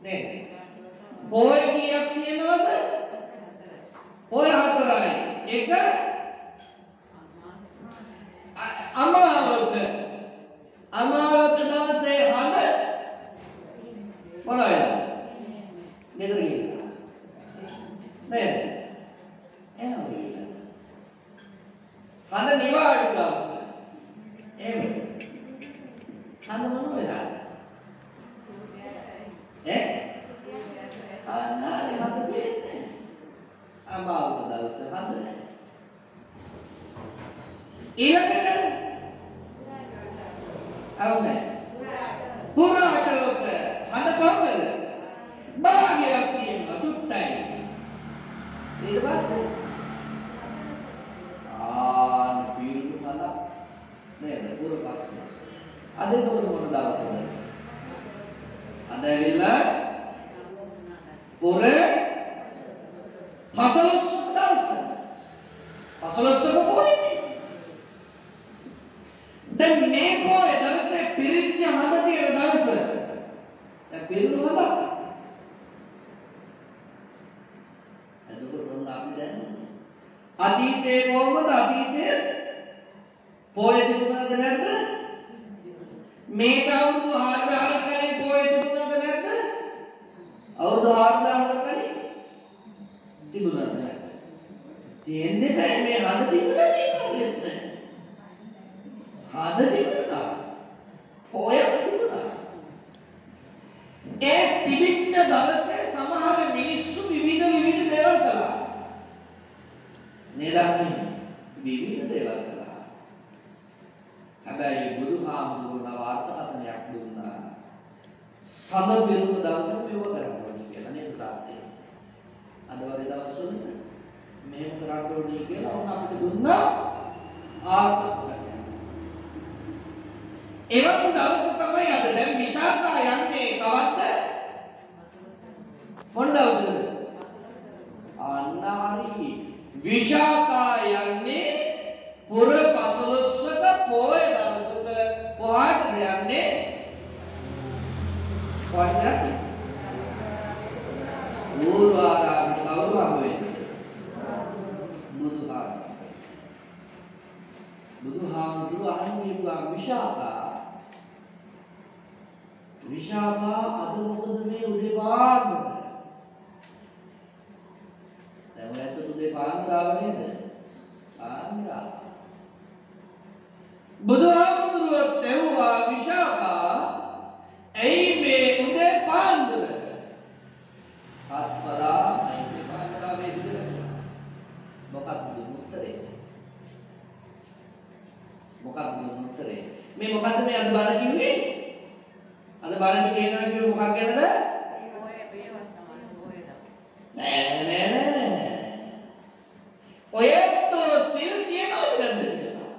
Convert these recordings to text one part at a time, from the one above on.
නේද? පොය කීයක් තියෙනවද? පොය 4යි. එක අමාවක. අමාවක දවසේ හඳ මොනවා වෙලාද? ගෙදර ගිහිල්ලා. නේද? එනවා ගිහිල්ලා. හඳ නිවාඩු දවස. එහෙම. හඳ මොනවා වෙලාද? අනාලේ හඳ පේන්නේ. අමාවක දවස හඳ නැහැ. ඊළඟට අවුනේ පුරාටලොක හඳ කොහමද? භාගයක් තියෙනවා චුට්ටයි. ඊට පස්සේ පිරුණු හඳ නේද? පුර පස්සේ. අද ඒකවල මොන දවසද? අද ඇවිල්ලා පුර පසළොස්වක දවස. පසළොස්වක පොයේ. දැන් මේ පොයේ දවසේ පිරිච්ච හඳ තියෙන දවස. දැන් පිරුණු හඳ. එතකොට ඔන්න අපි දැන් අතීතේ කොහොමද? අතීතේ පොයේ තිබුණාද නැද්ද? මේක අවුරුදු 4000 කලින් පොයේ තිබුණාද නැද්ද? අවුරුදු 4000 කලින් තිබුණාද නැද්ද? තියෙන්නේ බෑ මේ හද තිබුණා නේද? හද තිබුණා. පොයක් තිබුණා. ඒ තිබිච්ච දවසේ සමහර මිනිස්සු විවිධ දේවල් කළා. නේද? විවිධ දේවල් කළා. හැබැයි බුදුහාමුදුරුවෝ වාර්තාවතනයක් දුන්නා. සඳ පිරුණු දවසේ මෙව කරන්න ඕනේ කියලා නේද තාත්තේ? අද වගේ දවස්වල මෙහෙම කරන්න ඕනේ කියලා වුණ අපිට දුන්නා ආර්ථිකය. එවන් දවස තමයි අද. දැන් විශාඛා යන්නේ කවද්ද? මොන දවසද? අන්න හරි. විශාඛා යන්නේ පුර පසළොස්වක පොය දවසක. කොහාටද යන්නේ? කොහාටද? ඌර්වාරාමයේ කවුරු හම්බ වෙන්නේ? බුදුහාමුදුරුවෝ අහන්නේ විශාඛා අද මොකද මේ උදේ පාන්දර? දැන් ඔයත් උදේ පාන්දර ආව නේද? පාන්දර. බුදුහාමුදුරුවෝ තෙව්වා විශාඛා ඇයි මේ උදේ පාන්දර? හත්පදා මේ පාන්දර වෙද්ද? මොකක්ද උත්තරේ? මොකක්ද උත්තරේ? මේ මොකද්ද මේ අද බණ කිව්වේ? අද බණ කියනවා කිව්වේ මොකක් ගැනද? නෑ. ඔයත් සිල් කියනවද නැද්ද කියලා?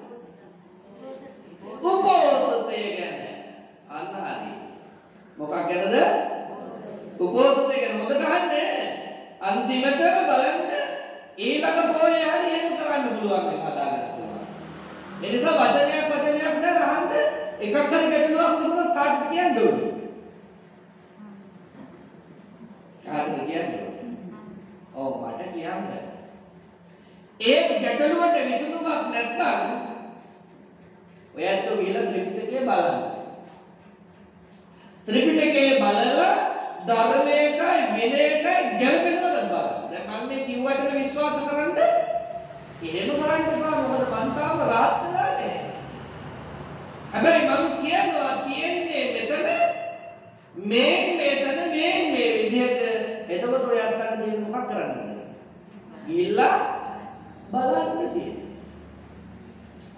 උපෝසතය ගැන. අන්න හරි. මොකක් ගැනද? උපෝසතය ගැන හොඳට අහන්නේ. අන්තිමටම බලන්න ඊළඟ පොයේ හරි එහෙම කරන්න පුළුවන් එක හදාගන්න පුළුවන්. ඒ නිසා වචනයක් නෑ අහන්න එකක් හරි ගැටලුවක් තිබුණොත් කාටද කියන්න ඕනේ? කාටද කියන්නේ? ඔව් මට කියන්න. ඒ ගැටලුවට විසඳුමක් නැත්නම් ඔයත් ගිහලා ත්‍රිපිටකය බලන්න. ත්‍රිපිටකය බලලා ධර්මයටයි විනයටයි ගැලපෙනවද බලන්න. දැන් මම මේ කිව්වට විශ්වාස කරන්න එහෙම කරන්න එපා. මොකද මං තාම රාත් වෙලා නැහැ. හැබැයි මම කියනවා තියෙන්නේ මෙතන මේ විදිහට. එතකොට ඔයත් අන්න දෙන්න මොකක් කරන්නද? ගිහිල්ලා බලන්න තියෙන්නේ.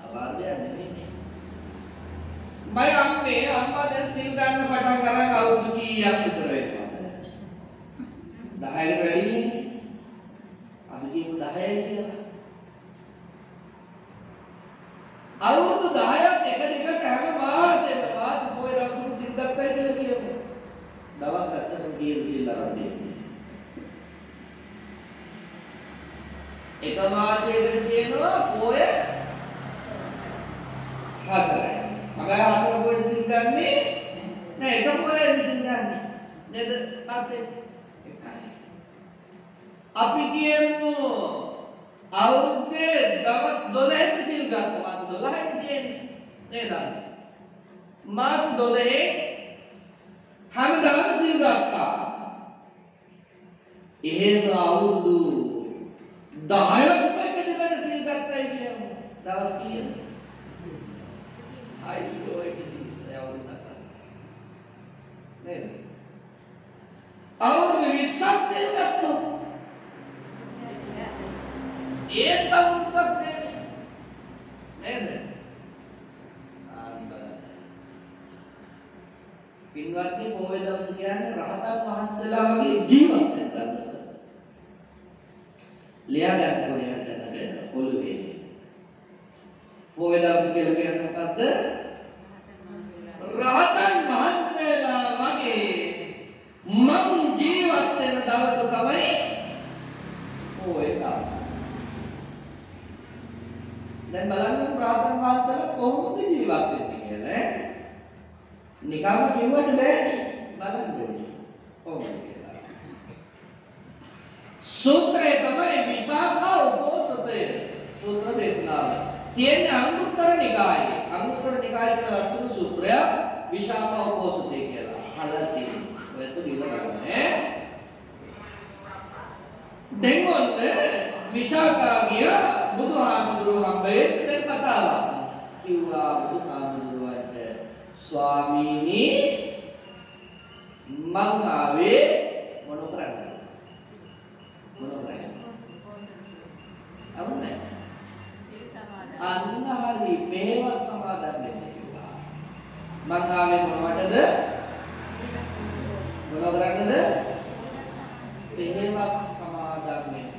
අවාර්ය නෙමෙයි. අම්මා දැන් සිල් ගන්න පටන් ගන්න අවුරුදු කීයක් විතර වෙනවද? 10කට වැඩිනේ. අපි කියමු 10යි කියලා. අවුරුදු 10ක් එක දිගට හැම මාසෙම මාස පොය දවසක සිල් ගත්තයි කියලා කියමු. දවස් 7කට කීයද සිල් අරන් දෙන්නේ? එක මාසයකට තියෙනවා පොය 4යි. හැබැයි 4 පොයට සිල් ගන්නේ නෑ. එක පොයට සිල් ගන්නේ. නේද අර්ථය එකයි අපි කියමු අවුරුද්දේ දවස් 12ක් සිල් ගත්තා මාස 12ක් තියෙන්නේ නේද මාස 12 හැමදාම සිල් ගත්තා එහෙම අවුරුදු 10ක් එකකට සිල් ගත්තයි කියමු දවස් කීයද අයියෝ ඒක සිල් අවුරුද්දක් නේද අවුරුදු 20ක් සිල් ගත්තොත් ඒත් අවුරුද්දක් නේද පින්වත්නි පොහොය දවස කියන්නේ රහතන් වහන්සේලා වගේ ජීවත් වෙන දවස. ලියා ගන්න ඔය හදනක ඔළුවේ. පොහොය දවස කියලා කියන්නේ මොකද්ද? රහතන් වහන්සේලා වගේ මං ජීවත් වෙන දවස තමයි පොහොය දවස. දැන් බලන්න රහතන් වහන්සේලා කොහොමද ජීවත් වෙන්නේ කියලා නිකම්ම කිව්වට බෑනේ බලන්න ඕනේ කොහොමද කියලා සූත්‍රය තමයි විසාකා උපෝසතය සූත්‍ර දේශනාව තියෙන අංගුත්තර නිකායේ කියන ලස්සන සූත්‍රයක් විසාකා උපෝසතය කියලා අහලා තියෙනවා ඔයත් දිනගන්නේ දැන් ඔන්න විසාකා ගිය බුදුහාමුදුරුවෝ හම්බෙන්න දැන් කතාවක් කිව්වා බුදුහාමුදුරුවන්ට ස්වාමීනි මං ආවේ මොන කරන්නේ අරුණ අන්නහරි මේවා සමාදන් වෙන්න කිව්වා මං ආවේ මොනවටද මොන කරන්නේද මේවා සමාදන් වෙන්න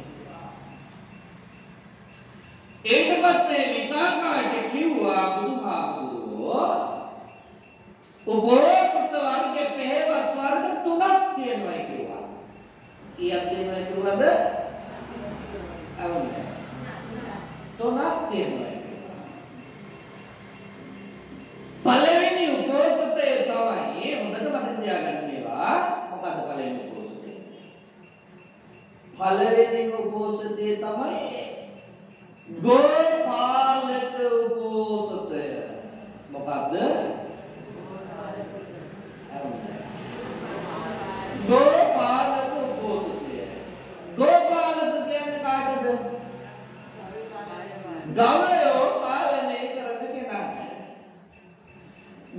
ඊට පස්සේ විසාකාට කිව්වා බුදුහාමුදුරුවෝ උපෝසත වර්ගයේ පෙරවස් වර්ග තුනක් තියෙනවා කිව්වා. කීයක් තියෙනවද කිව්වද? අවුනේ. තුනක් තියෙනවා කිව්වා. පළවෙනි උපෝසතය තමයි හොඳට මතක තියාගන්න මේවා. මොකද්ද පළවෙනි උපෝසතය? පළවෙනි උපෝසතය තමයි ගෝපාලක උපෝසතය. මොකද්ද? ගෝපාලක උපෝසතය. ගෝපාලක කියන්නේ කාටද? ගවයෝ පාලනය කරන කෙනා.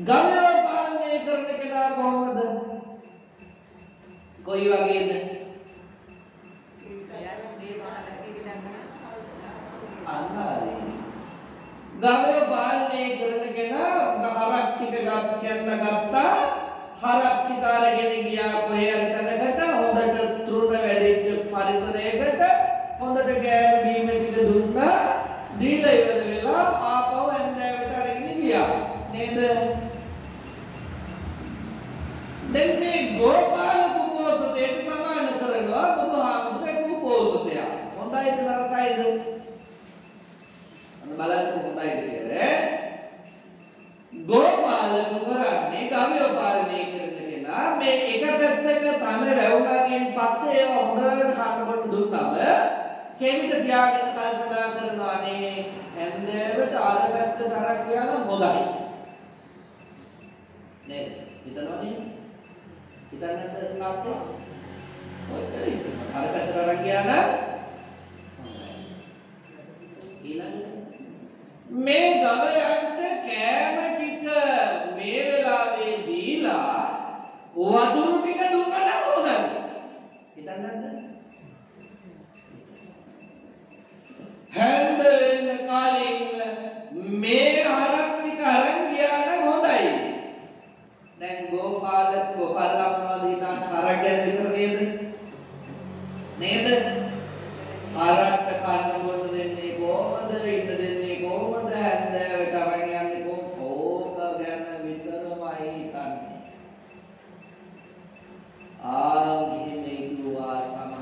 ගවයෝ පාලනය කරන කෙනා කොහොමද? කොයි වගේද? අන්නාරේ. ගවයෝ පාලනය කරන කෙනා හරක් ටික ගත්තා හරක් ටික අරගෙන ගියා කොහේ හරි තැනකට හොඳට තෘණ වැඩිච්ච පරිසරයකට හොඳට ගෑනු බීම ටික දුන්නා දීලා ඉවර වෙලා ආපහු ඇඳෑවට අරගෙන ගියා නේද දැන් මේ ගෝපාලක උපෝසතයට සමාන කරනවා බුදුහාමුදුරේ උපෝසතය හොඳයිද නරකයිද අන්න බලන්න හොඳයිද කියලා ගෝපාලක කරන්නේ ගවයෝ පාලනය කරන කෙනා මේ එක පැත්තක තම වැවුනාගෙන් පස්සේ ඒව හොඳට කනකොට දුන්නම කෙවිත තියාගෙන කල්පනා කරනවා නේ හැන්දෑවට අර පැත්තට අරක් ගියාම හොඳයි නේද හිතනවනේ හිතන්නේ නැද්ද කාටද ඔයතරේ අර පැත්තට අරක් ගියා නම් ඊළඟට මේ ගවයන්ට කෑම ටික මේ වෙලාවේ දීලා වතුරු ටික දුන්නා නම් හොඳයි. හිතන්නේ නැද්ද? හැන්ද වෙන කාලෙන් මේ හරක් ටික අරන් ගියා නම් හොඳයි. දැන් ගෝපාලලා මොනවද හිතන්නේ හරක් ගැන විතර නේද? නේද? හරක්ට කන්න බොන්න දෙන්නේ කොහමද? ඉන්න දෙන්නේ කොහමද? හැන්දෑවට අරන් යන්නේ කොහොමද? ඕක ගැන විතරමයි හිතන්නේ. ආ ගිහින් කිව්වා සමහර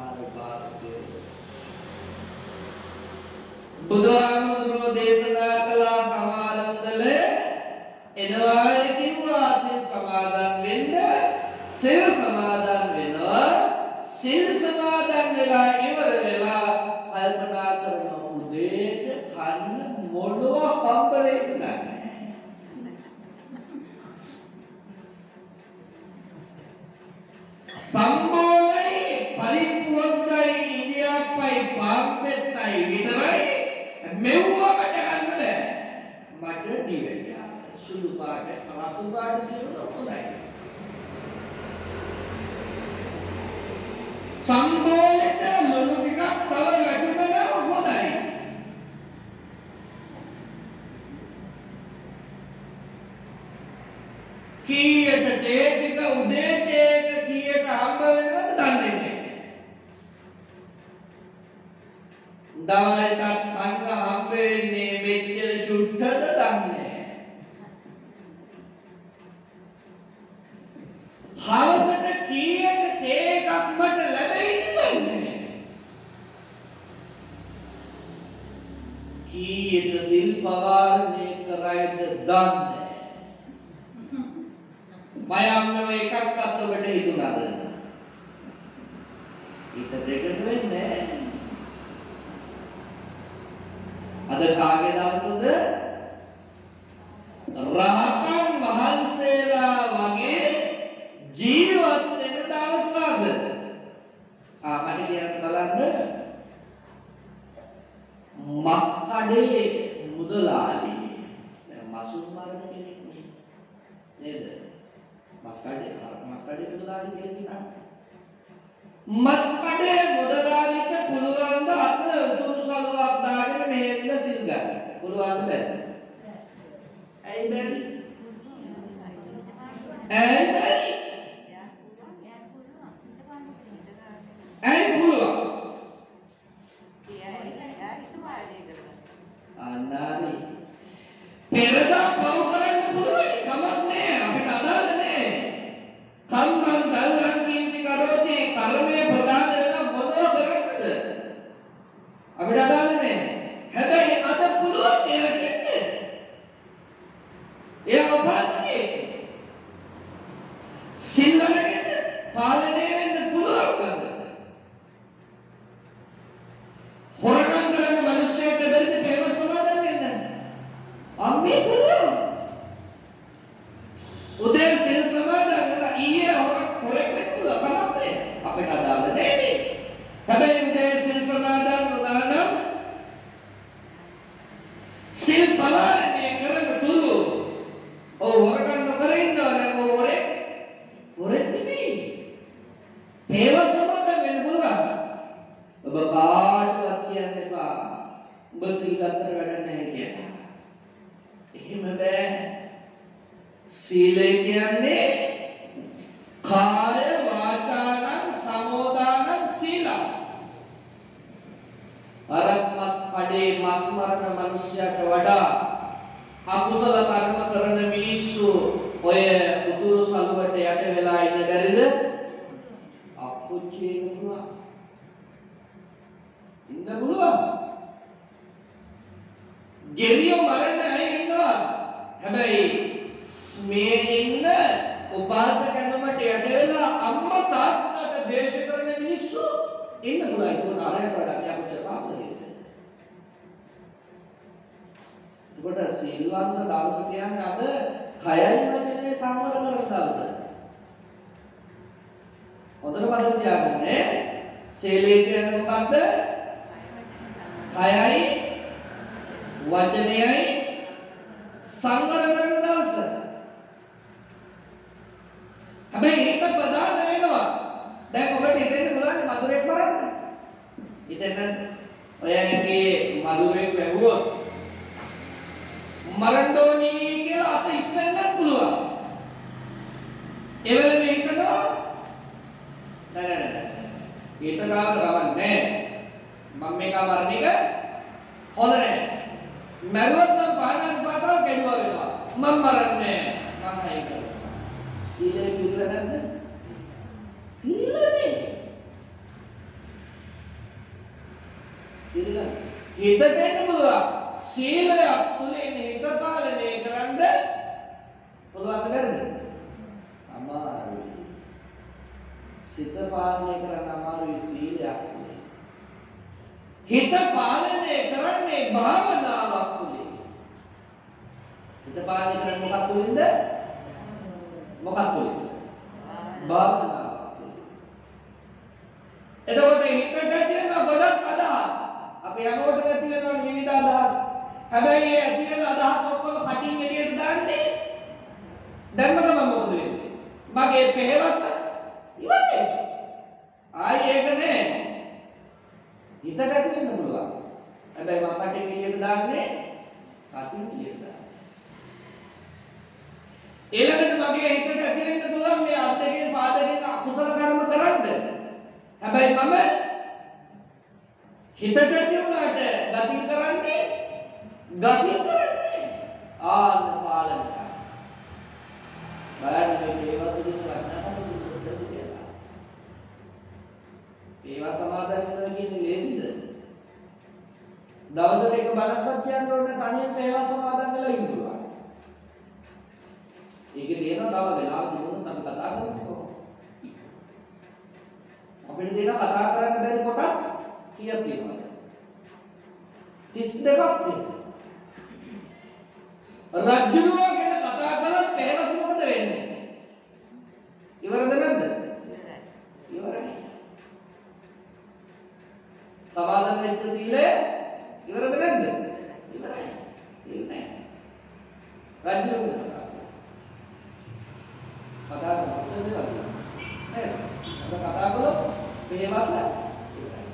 කුරුල්ලයි පාම්පෙත්තයි විතරයි මෙව්වකට ගන්න බෑ. මට දිවෙලා සුදු පාට රතු පාට දිනුන හොඳයි. සම්බෝලෙට ලුණු ටිකක් තව වැටුණා හොඳයි. කීයට තේ ටික උදේ තේක කීයට හම්බ වෙනවද දන්නේ නැහැ. දවල්ට කන්න හම්බ වෙන්නේ මෙච්චර චුට්ටද දන්නේ නැහැ. හවසට කීයට තේ එකක් මට ලැබෙයිද දන්නේ නැහැ. කීයට දිල් පවාරණය කරයිද දන්නේ මයම්ම එකක්වත් ඔබට හිතුණාද? හිතට එකතු වෙන්නේ අද කාගේ දවසද? රහතන් වහන්සේලා වගේ ජීවත් වෙන දවසද? මට කියන්න බලන්න මස් කඩේ මුදලාලි දැන් මසුන් මරන කෙනෙක් නේද? මස් කඩේ මුදලාලි කියලා මස් කඩේ මුදලාලිට පුළුවන් ද අත උතුරු සලුවක් දාගෙන මේ විල සිල් ගන්න. පුළුවන් බැද්ද? ඇයි බැරි? ඇයි බැරි? ඇයි පුළුවන්? අනාරි පෙරදා පව කරන්න පුළුවන් කමක් නෑ අපිට අදාළ නෑ. කම්මං දල්ලං කීර්ති කරෝති කර්මයේ ප්‍රදාන වෙන මොනව කරන්නද? අපිට අදාළ නෑ. හැබැයි අද පුළුවන් එයාට එන්න. එයා උපාසකේ. සිල්වලගෙන පාලනය වෙන්න පුළුවන්. හොරකම් කරන මිනිස්සුන්ට බැරිද පේව සමාදන් වෙන්න? අම්මේ පුළුවන්. උදේ සිල් සමාදන් වෙලා ඊයේ හොරෙක් වෙන්න පුළුවන් කමක් නෑ. අපිට අදාළ නෑනේ. හැබැයි උදේ සිල් සමාදන් වුණා නම් සිල් පාලනය කරන තුරු හොරකම් නොකර ඉන්නවා නම් හොරෙක් නෙමෙයි. පේව සමාදන් වෙන්න පුළුවන්. ඔබ කාටවත් කියන්න එපා ඔබ සිල් ගත්තට වැඩක් නැහැ කියලා. එහෙම බෑ. සීලය කියන්නේ කාය වාචානම් සමෝදානම් සීලං. අරක් මස් කඩේ මස් මරන මිනිසයාට වඩා අකුසල කර්ම කරන මිනිස්සු ඔය උතුරු සළුවට යට වෙලා ඉන්න බැරිද? අප්පුච්චි ඉන්න පුළුවන්. ඉන්න පුළුවන්. ගෙරියෝ මරන්න අය ඉන්නවා. හැබැයි මේ ඉන්න උපාසකනමට යට වෙලා අම්මා තාත්තට දේශ කරන මිනිස්සු ඉන්න පුළුවන්. ඒකට අරයට වඩා අපිට පාපද නේද? ඒකට සිල්වන්ත දවස කියන්නේ අද කයයි වචනේ සංවර කරන දවස. හොඳට මතක තියාගන්න. සීලය කියන්නේ මොකක්ද? කයයි වචනයයි සංවර කරන දවස. හැබැයි ඒක ප්‍රධාන වෙනවා. දැන් ඔබට හිතෙන්න පුළුවන් මధుරෙක් මරන්න. හිතෙන්න ඔයගේ මధుරෙක් වැහුවොත් මරන්න ඕනි කියලා අත ඉස්සෙන්නත් පුළුවන්. ඒ වෙලෙම හිතනවා නෑ. හිතනවා ගමන්නේ. මම මේක මරණ එක හොඳ නෑ. මරුවත් නම් පානන් පාතාව ගැඩුවා වෙනවා. මම මරන්නේ මම අය කරනවා. සීලය පිළිලා නැද්ද? පිළිලානේ. පිළිලා. හිත දෙන්න පුළුවන්. සීලය තුලින් හිත පාලනය කරන්න පුළුවන් බැරිද? අමාරුයි. සිත පාලනය කරන්න අමාරුයි සීලයක් තුලින්. හිත පාලනය කරන්නේ භාවනාවක් තුලින්. හිත පාලනය කරන්නේ මොකක් තුලින්ද? මොකක් තුලින්ද? භාවනාවක් තුලින්. එතකොට හිතට තියෙන ගොඩක් අදහස් අපි හැමෝටම ඇති වෙනවනේ විවිධ අදහස්. හැබැයි ඒ ඇති වෙන අදහස් ඔක්කොම කටින් එළියට දාන්නේ දැම්ම ගමන් මොකද වෙන්නේ? මගේ පෙහෙවස ඉවරයි. ආයි ඒක නෑ. හිතට ඇති වෙන්න පුළුවන්. හැබැයි මම කටින් එළියට දාන්නේ කටින් එළියට දාන්නේ. ඊළඟට මගේ හිතට ඇති වෙන්න පුළුවන් මේ අත් දෙකෙන් පාද දෙකෙන් අකුසල කර්ම කරන්න. හැබැයි මම හිතට ඇති වුණාට ගතිය කරන්නේ ආන්න පාලනය. බලන්න මේ දේවසුදින් වටනකට කියලා. ඒවා සමාදන් වෙනවා කියන්නේ ලේසිද? දවසට එක බණක්වත් කියන්න ඕනේ තනියෙන් මේවා සමාදන් වෙලා ඉන්න පුළුවන්. ඒකේ තියෙනවා තව වෙලාව තිබුණොත් අපි කතා කරමු. අපිට දෙන කතා කරන්න බැරි කොටස් කීයක් තියෙනවද? 32ක් තියෙනවා. රජුරෝ ගැන කතා කළොත් පෙරවස මොකද වෙන්නේ? ඉවරද නැද්ද? ඉවරයි. සමාදන් වෙච්ච සීලය ඉවරද නැද්ද? ඉවරයි. ඉන්නේ නැහැ. රජුරෝ ගැන කතා කරනකොට නේද? කතා කළොත් පෙරවස ඉවරයි.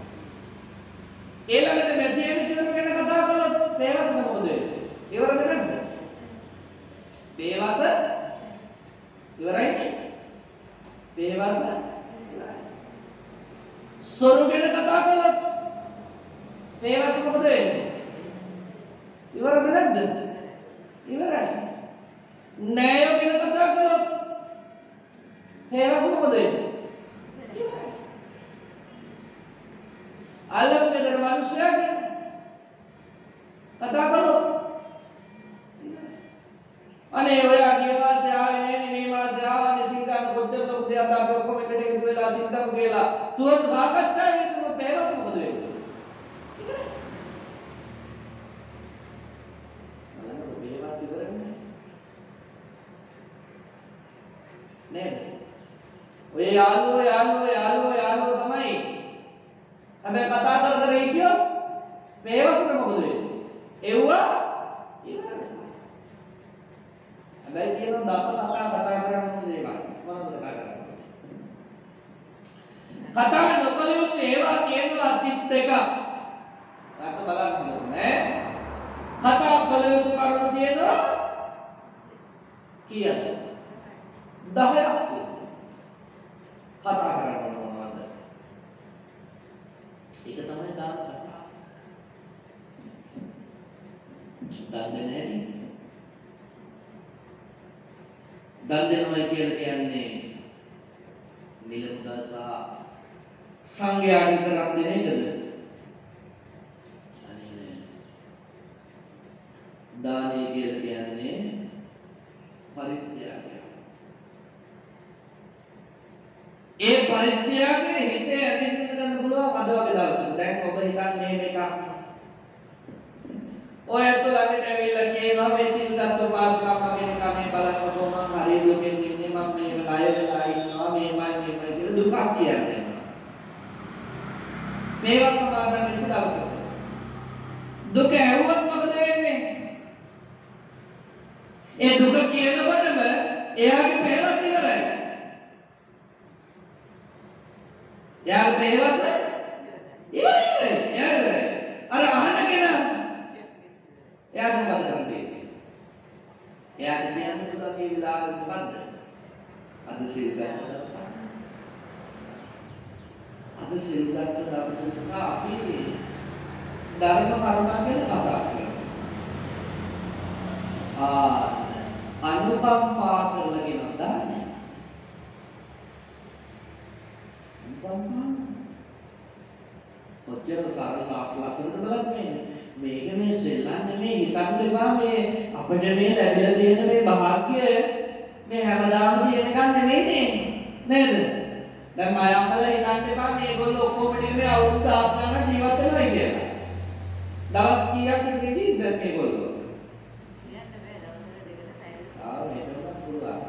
ඊළඟට මැදියේ විතර ගැන කතා කළොත් පෙරවස මොකද වෙන්නේ? ඉවරද නැද්ද? පේවස ඉවරයිනේ. පේවස ඉවරයි. සොරු ගැන කතා කළොත් පේවස මොකද වෙන්නේ? ඉවරද නැද්ද? ඉවරයි. ණය ගැන කතා කළොත් පේවස මොකද වෙන්නේ? ඉවරයි. අල්ලපු ගෙදර මිනිස්සයා ගැන කතා කළොත් අනේ ඔයා ගිය මාසේ ආවේ නෑනේ මේ මාසේ ආවනේ සිංගන්න කොච්චර ලොකු දෙයක් අපි ඔක්කොම එකට එකතු වෙලා සිංගමු කියලා තුවරු සාකච්ඡාවේ ඉන්න පේවස මොකද වෙන්නේ? බලන්න පේවස ඉවරන්නේ නේද? ඔය යාළුවෝ තමයි. හැබැයි කතා කර හිටියොත් පේවසට මොකද වෙන්නේ? එව්වා ඉවරයි. හැබැයි කියනවා දස කතා කරන්න ඕනේ දේවල්. මොනවද කතා කරන්නේ? කතා නොකළ යුතු ඒවා කියනවා 32ක්. අත බලන්න ඕනේ. කතා කළ යුතු කරුණු කියනවා කීයද? 10ක් තියෙනවා. කතා කරන්න මොනවද? ඒක තමයි දාන කතා. දන්නේ නැහැ. දන් දෙනවා කියලා කියන්නේ මිල මුදල් සහ සංඝයා විතරක් දෙන එකද? අනේ නෑ. දානය කියලා කියන්නේ පරිත්‍යාගය. ඒ පරිත්‍යාගයේ හිතේ ඇති කරගන්න පුළුවන් අද වගේ දවසක. දැන් ඔබ හිතන්නේ මේක ඔය ඇතුළට ඇවිල්ලා කියනවා මේ සිල් ගත්ත පාස්කම් මගෙන කමේ බලන්නකො මම හරි දුකෙන් ඉන්නේ මම මේව ණය වෙලා ඉන්නවා මේමයි කියලා දුකක් කියන්නේ. මේවා සමාදන් වෙච්ච දවසක දුක ඇහුවත් මොකද වෙන්නේ? ඒ දුක කියනකොටම එයාගේ පෙරවස ඉවරයි. එයාගේ පෙරවස ඉවරයි. අර අහන කෙනා එයාට මොකද කරන්නේ? එයාට කියන්නේ පුතා මේ වෙලාවේ මොකද්ද? අද සිල් ගන්න දවස. අද සිල් ගන්න දවස නිසා අපි ධර්ම කරුණා ගැන කතා කරනවා. අනුකම්පා කරලා කියනවා දාන්නේ. අනුකම්පා. කොච්චර සරල ලස්සනද බලන්න මේක මේ සෙල්ලම් නෙමෙයි හිතන්න එපා මේ අපිට මේ ලැබිලා තියෙන මේ වාග්ය මේ හැමදාම තියෙන එකක් නෙමෙයි නේද? දැන් මම අම්මලා හිතන්න එපා මේගොල්ලෝ ඔක්කොම ටිකේ අවුරුදු 10 ගණන් ජීවත් වෙනවා කියලා. දවස් කීයක් ඉඳිද මේගොල්ලෝ? කියන්න බෑ දවස් දෙකකට පැය. මේකවත් පුළුවන්.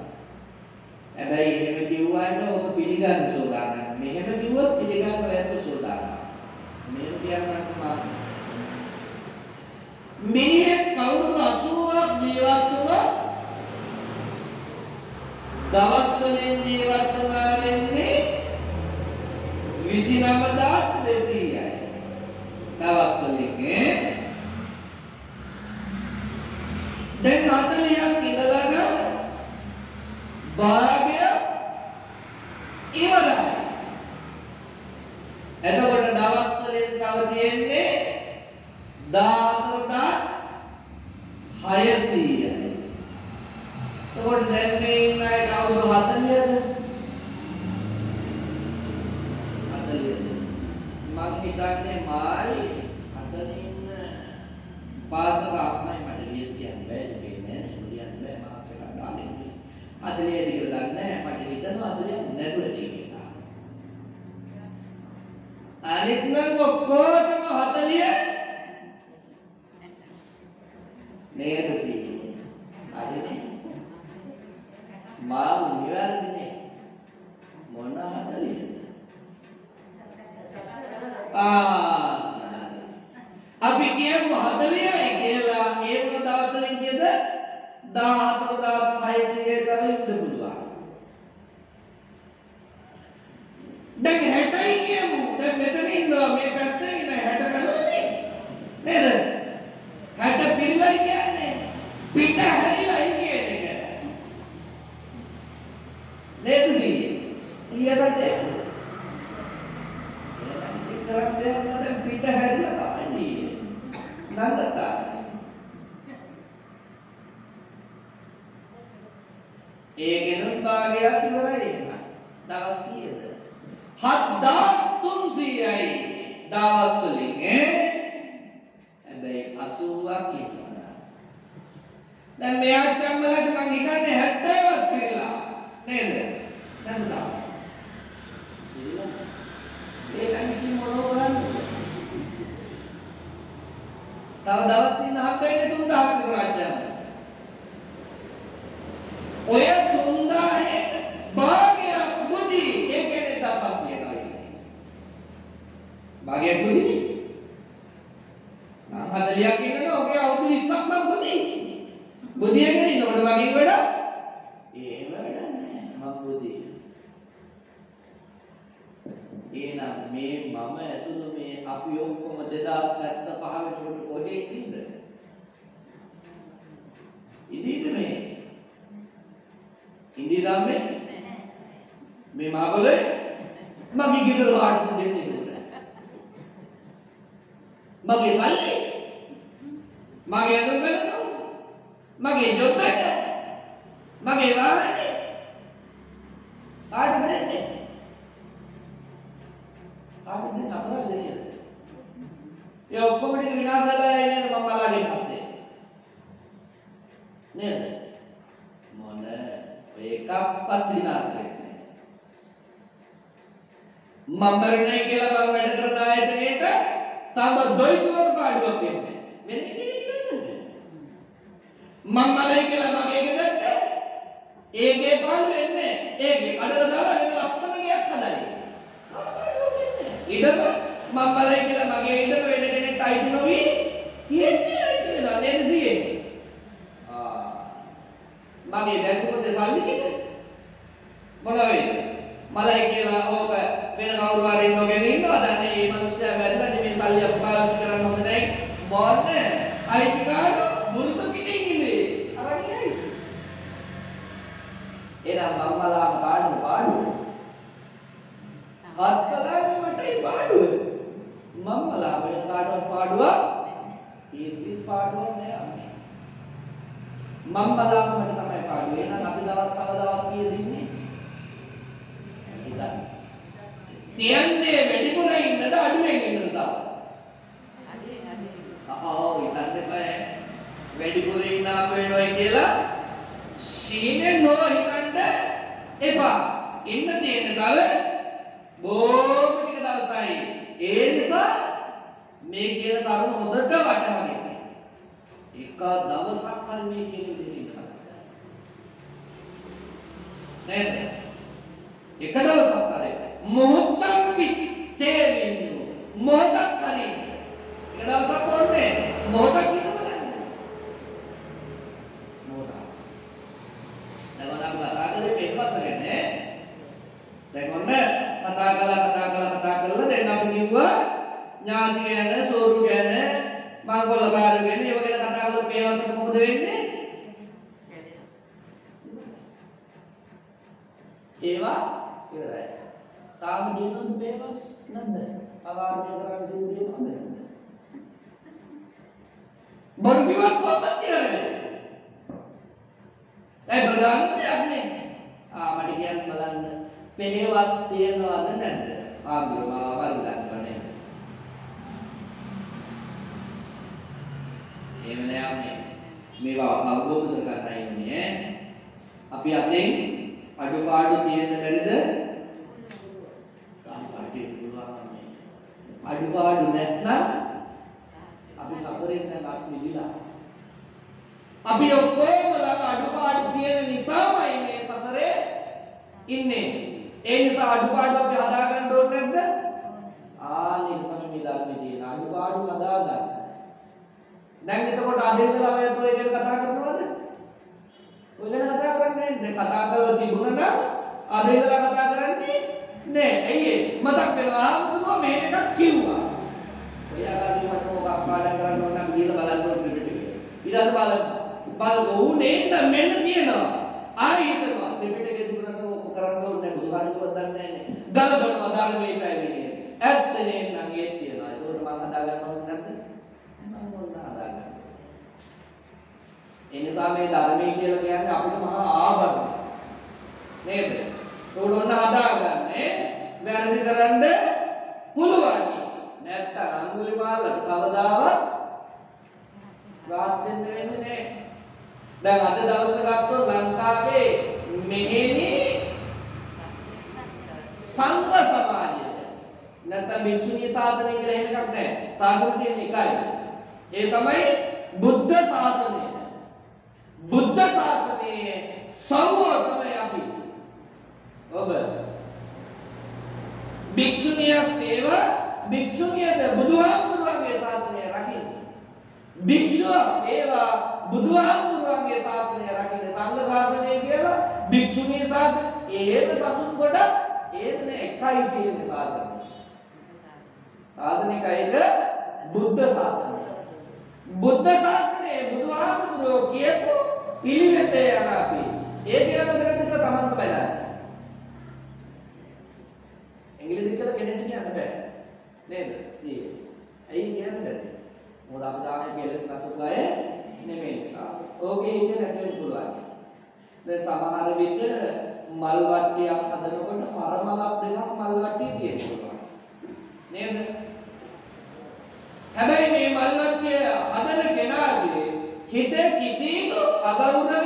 හැබැයි එහෙම කිව්වයිද ඔබ පිළිගන්න සෝදානම්. මෙහෙම කිව්වොත් පිළිගන්න ඔයත් සෝදානම්. මේක කියන්නත් මම මිනිහෙක් කවුරුදු 80ක් ජීවත් වුණා දවස් වලින් ජීවත් වුණා වෙන්නේ 29200යි දවස් වලින් දැන් 40ක් ඉඳලා භාගය ඉවරයි එතකොට දවස් වලින් තව තියෙන්නේ 14600යි එතකොට දැන් මේ ඉන්න අයට අවුරුදු 40ද 40ද මං හිතන්නේ මායි අතනින් පාසක අප්මයි මට ලියන්න කියන්න බෑ ලියන්නේ ලියන්න බෑ මාක්ස් එකක් දාන්න 40ද කියලා දන්නේ මට හිතනවා 40ක් නැතුව තියෙනවා අනිත් නම් ඔක්කොටම 40 නේද සීනි හරිනේ මා නිවැරදිනේ මොන 40ද අපි කියමු 40යි කියලා ඒ වුණ දවස් වලින් කියද 14600 තමයි ඉන්න පුළුවන් දැන් 60යි කියමු දැන් මෙතන ඉන්නවා මේ පැත්තේ ඉන්න 60 බලන්නේ නේද 60 පිළිලයි කියන්නේ පිට හැරිලා කියන එක නේද කියන්නේ 100ට දෙන්න කරන් දෙන්න දැන් පිට හැරිලා තමයි නන්දතා ඒකෙනුත් භාගයක් ඉවරයි දවස් කීයද 7300යි දවස් වලින් හැබැයි 80ක් ඉන්නවා දැන් මෙයා චම්මලට මං හිතන්නේ 70ක් පිරලා නේද නන්දතා ඒකයි මොනෝ කරන්නේ තව දවස් ඉන්න හම්බෙන්නේ 3000ක් විතර අච්චාම ඔය 3000 භාගයක් මුදි ඒ කියන්නේ 1500 තමයි භාගයක් මුදිනේ මං 40ක් ඉන්නනවා ඔගේ අවුරුදු 20ක් මං මුදි බුදියගෙන ඉන්නකොට මගෙන් වැඩ එහෙම වැඩ නැහැ මං බුදි එහෙනම් මේ මම ඇතුළු මේ අපි ඔක්කොම 2075 වෙනකොට පොඩේ ඉඳීද ඉඳීද මේ ඉඳීදා මේ මාබලේ මගේ ගෙදර වහන්න දෙන්නේ නෑ මගේ සල්ලි මගේ අඳුර බලනවා මගේ ජොබ් එක මගේ වාහනේ කාටද දෙන්නේ කාටද දෙන්න අපරාධ දෙන්නේ ඒ ඔක්කොම ටික විනාශ වෙලා ඉන්නේ මම බලාගෙන ඉන්නේ නේද මොන එකක්වත් විනාශ වෙන්නේ මම මරණය කියලා මම වැඩ කරන ආයතනයේට තම දොයිතුවක පාඩුවක් වෙන්නේ වෙන කෙනෙක් නෙවෙයි මම මලයි කියලා මගේ ගෙදරට ඒකේ පාඩු වෙන්නේ ඒකේ අඩල දාලා වෙන ලස්සන ගයක් හදන්නේ ඉඩම මම බලයි කියලා මගේ ඉඩම වෙන කෙනෙක් අයිති නොවි තියෙන්නේ අයිති වෙනවා නේද සීයේ මගේ බැංකු පොතේ සල්ලි ටික මොන වෙයිද මලයි කියලා ඕක වෙන කවුරු හරි නොගෙන ඉන්නවා දැන් මේ මිනිස්සයා වැරදිලා මේ සල්ලි අප පාවිච්චි කරන්න හොඳ නැහැ මොන්න අයිතිකාර මුරුත පිටින් ඉන්නේ අරගෙයි එනම් මම්මලාම කාඩු පාඩුව අත්පලාගේ මටයි පාඩුව මම්මලා වෙන කාටවත් පාඩුවක් කීර්ති පාඩුවක් නෑ අම්මේ මම්මලාම මට තමයි පාඩුව එහෙනම් අපි දවස් තව දවස් කීයද ඉන්නේ හිතන්න තියන්නේ වැඩිපුර ඉන්නද අඩුවෙන් ඉන්නද තාම හිතන්න බෑ වැඩිපුර ඉන්න අප වෙනවා කියලා සීනේ නොව හිතන්න එපා ඉන්න තියෙන තව බොහොම ටික දවසයි ඒ නිසා මේ කියන කරුණ හොඳට වටහා ගන්න. එක දවසක් හරි මේ කියන විදිහට ඉන්න. නේද? එක දවසක් හරි මොහොතක් පිටේ වෙන්න. මොහොතක් හරි. එක දවසක් ඕනේ මොහොතක් ඉන්න බලන්න. ඥාති ගැන, සෝරු ගැන, මංගලකාර ගැන ඒව ගැන කතා කරලා පේවසට මොකද වෙන්නේ? ඒවා ඉවරයි. තාම දිනුත් පේවස් නැද්ද? අවාර්ණය කරන්න සිද්ධ වෙනවද? බොරු කිව්වත් කොහොමද කියන්නේ? ඒ ප්‍රධානම දෙයක් නේ. මට කියන්න බලන්න. පේවස් තියනවද නැද්ද? ආග්‍රහව වරදක් නේද? එහෙම නෑ මේවා අවබෝධ කරගන්නයි ඕනේ. අපි අතෙන් අඩුපාඩු තියෙන්න බැරිද? තාම්පාටිය පුළුවන් මේ. අඩුපාඩු නැත්නම් අපි සසරෙන් නැගත් මිදිලා. අපි ඔක්කොම ළඟ අඩුපාඩු තියෙන නිසාමයි මේ සසරේ ඉන්නේ. ඒ නිසා අඩුපාඩු අපි හදාගන්න ඕනේ නැද්ද? ආනේ තමයි මේ ධර්මයේ තියෙන අඩුපාඩු හදාගන්න. දැන් එතකොට අද ඉඳලා ඔය ගැන කතා කරනවද? ඔය ගැන කතා කරන්නේ නැහැ. කතා කරලා තිබුණා නම් අද ඉඳලා කතා කරන්නේ නැහැ. ඇයි ඒ? මතක් වෙනවා ආමුදුම මේ එකක් කිව්වා. ඔය ආකාරයෙන් මට මොකක් පාඩම් කරන්න ඕන නම් ගිහලා බලන්න ඕන ත්‍රිපිටකය. ඊට පස්සේ බලන්න උනේ නම් මෙන්න තියෙනවා. ආයෙ හිතනවා ත්‍රිපිටකේ තිබුණාට මොකක් කරන්න ඕනේ නැහැ. බුදුහාමුදුරුවෝ දන්නේ නැහැ. ගලපනවා ධර්මයේ පැවිදිනේ. ඇත්තනේ නම් ඒ තියෙනවා. ඒකට මම හදාගන්න ඕනේ නැද්ද? එනිසා මේ ධර්මයේ කියලා කියන්නේ අපිට මහා ආභරණයක් නේද? ඒක ඔන්න හදාගන්නේ වැරදි කරන්න පුළුවන්. නැත්තම් අඟුලිමාලට කවදාවත් රාත් දෙන්න වෙන්නේ නැහැ. දැන් අද දවස ගත්තොත් ලංකාවේ මෙහෙණි සංඝ සමාජය නැත්තම් භික්ෂුණී ශාසනය කියලා එහෙම එකක් නැහැ. ශාසන තියෙන එකයි. ඒ තමයි බුද්ධ ශාසනය. බුද්ධ ශාසනයේ සවෝ තමයි අපි. ඔබ භික්ෂුණියක් වේවා භික්ෂුණියද බුදුහාමුදුරුවන්ගේ ශාසනය රකින්නේ. භික්ෂුවක් වේවා බුදුහාමුදුරුවන්ගේ ශාසනය රකින්නේ. සංඝ ශාසනය කියලා භික්ෂුණී ශාසනය ඒකේ සසුන් කොට ඒකනේ එකයි තියෙන ශාසනය. ශාසනික එක බුද්ධ ශාසනය. බුද්ධ ශාසනයේ බුදුහාමුදුරුවෝ කියපු පිළිවෙතේ යන අපි ඒ කියන දේ තමයි තමන්ට බයලා. ඉංග්‍රීසි කියලා කෙනෙක් කියන්න බෑ. නේද? ජී. ඇයි කියන්නේ? මොකද අපි තාම කෙලස් නසුගාය නෙමෙයි නිසා. ඕකේ ඉන්නේ නැතිවෙන්න පුළුවන්. දැන් සමහර විට මල් වට්ටියක් හදනකොට පරමලක් දෙකක් මල් වට්ටිය තියෙනවා. නේද? හැබැයි මේ මල් වට්ටිය හදන කෙනාගේ හිතේ කිසිදු අගෞරවයක්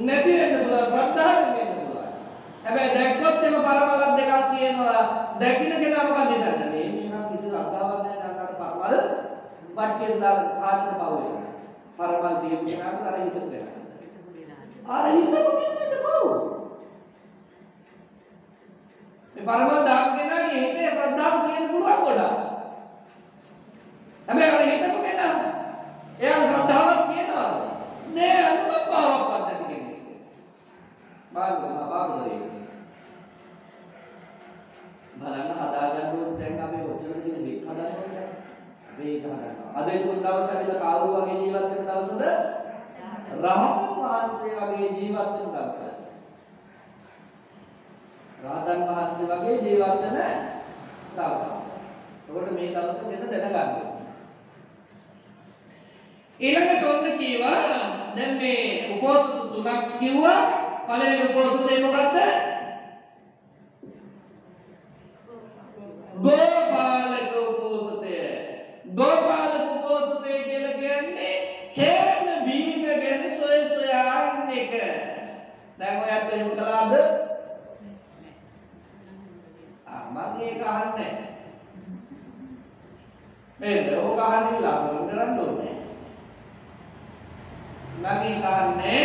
නැති වෙන්න පුළුවන්. ශ්‍රද්ධාවෙන් වෙන්න පුළුවන්. හැබැයි දැක්කොත් එම පරමලක් දෙකක් තියෙනවා. දැකින කෙනා මොකද හිතන්නේ? මේක කිසි අගාවක් නැහැ. අර පරමල් වට්ටිය දාලා කාටද පව වෙන්නේ? පරමල් තියෙන කෙනාට අර හිතපු කෙනා. අර හිතපු කෙනාට පව. මේ පරමල් දාපු කෙනාගේ හිතේ ශ්‍රද්ධාව තියෙන්න පුළුවන් ගොඩක්. හැබැයි අර හිතපු කෙනා එයාට ශ්‍රද්ධාවක් තියෙනවද? නෑ අනුකම්පාවක්වත් නැති කෙනෙක්. බාගදරේ. බලන්න හදාගන්න ඕනේ දැන් අපි ඔතන තියෙන දෙක් හදන්න ඕනේ. අපි ඒක හදනවා. අද ඒ දවස් ඇවිල්ලා කාවුරු වගේ ජීවත් වෙන දවසද? රහතන් වහන්සේ වගේ ජීවත් වෙන දවසද? රහතන් වහන්සේ වගේ ජීවත් වෙන දවසක්. එතකොට මේ දවස ගැන දැනගන්න. ඊළඟට ඔන්න කීවා දැන් මේ උපෝසත තුනක් කිව්වා. පළවෙනි උපෝසතේ මොකද්ද? ගෝපාලක උපෝසතය. ගෝපාලක උපෝසතය කියලා කියන්නේ කෑම බීම ගැන සොයා ඉන්න එක. දැන් ඔයත් එහෙම කළාද? මම ඒක අහන්නේ. මේක ඕක අහන්නේ ලාභම් කරන්න ඕනේ. මගේ කාරණේ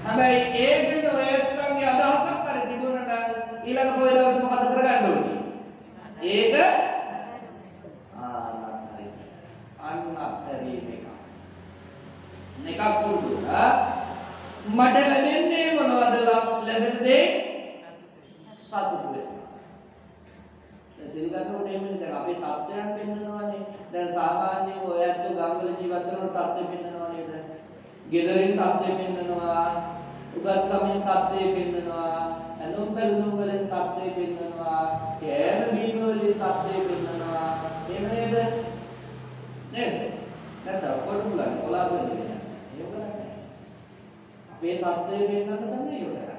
හැබැයි ඒකෙන් ඔයත්ගේ අදහසක් හරි තිබුණා නම් ඊළඟ පොය දවස් මොකද කරගන්න ඕනේ? ඒක අන්නතරි එකක් පුරුදුනා මට ලැබෙන්නේ මොනවද? ලැබෙන දේ සතුට වෙනවා. සිල් ගන්නකොට එහෙමනේ දැන් අපේ තත්ත්වයන් පෙන්නනවානේ. දැන් සාමාන්‍යයෙන් ඔයත් ගම්වල ජීවත් වෙනකොට තත්ත්වෙ පෙන්නනවා නේද? ගෙදරින් තත්ත්වෙ පෙන්නනවා, උගත්කමින් තත්ත්වෙ පෙන්නනවා, ඇඳුම් පැළඳුම් වලින් තත්ත්වෙ පෙන්නනවා, කෑම බීම වලින් තත්ත්වෙ පෙන්නනවා. එහෙම නේද? නේද? නැත්නම් කොටුලන් කොලාගෙන ඉන්නේ. ඒක කරන්නේ. අපේ තත්ත්වෙ පෙන්නන්න තමයි ඒක කරන්නේ.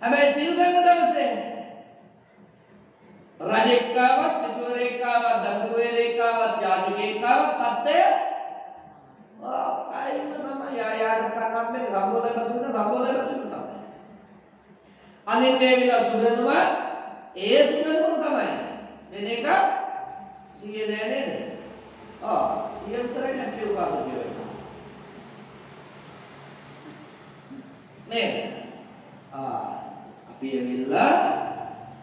හැබැයි සිල් ගන්න දවසේ රජෙක්කාවත් සිටුවරේකාවත් දඹුවේරේකාවත් යාජකේකාවත් තත්ත්වය අයිම තමයි යායට කන්නක් මේ රම්බෝලේ බතුන තමයි. අනිත් ඒවිලා සුදනුම ඒ සුදනුම තමයි. වෙන එක 100 නෑ නේද? 100 විතරයි නැති උපාසකයෝ වෙනවා. නේද? අපි එවිලා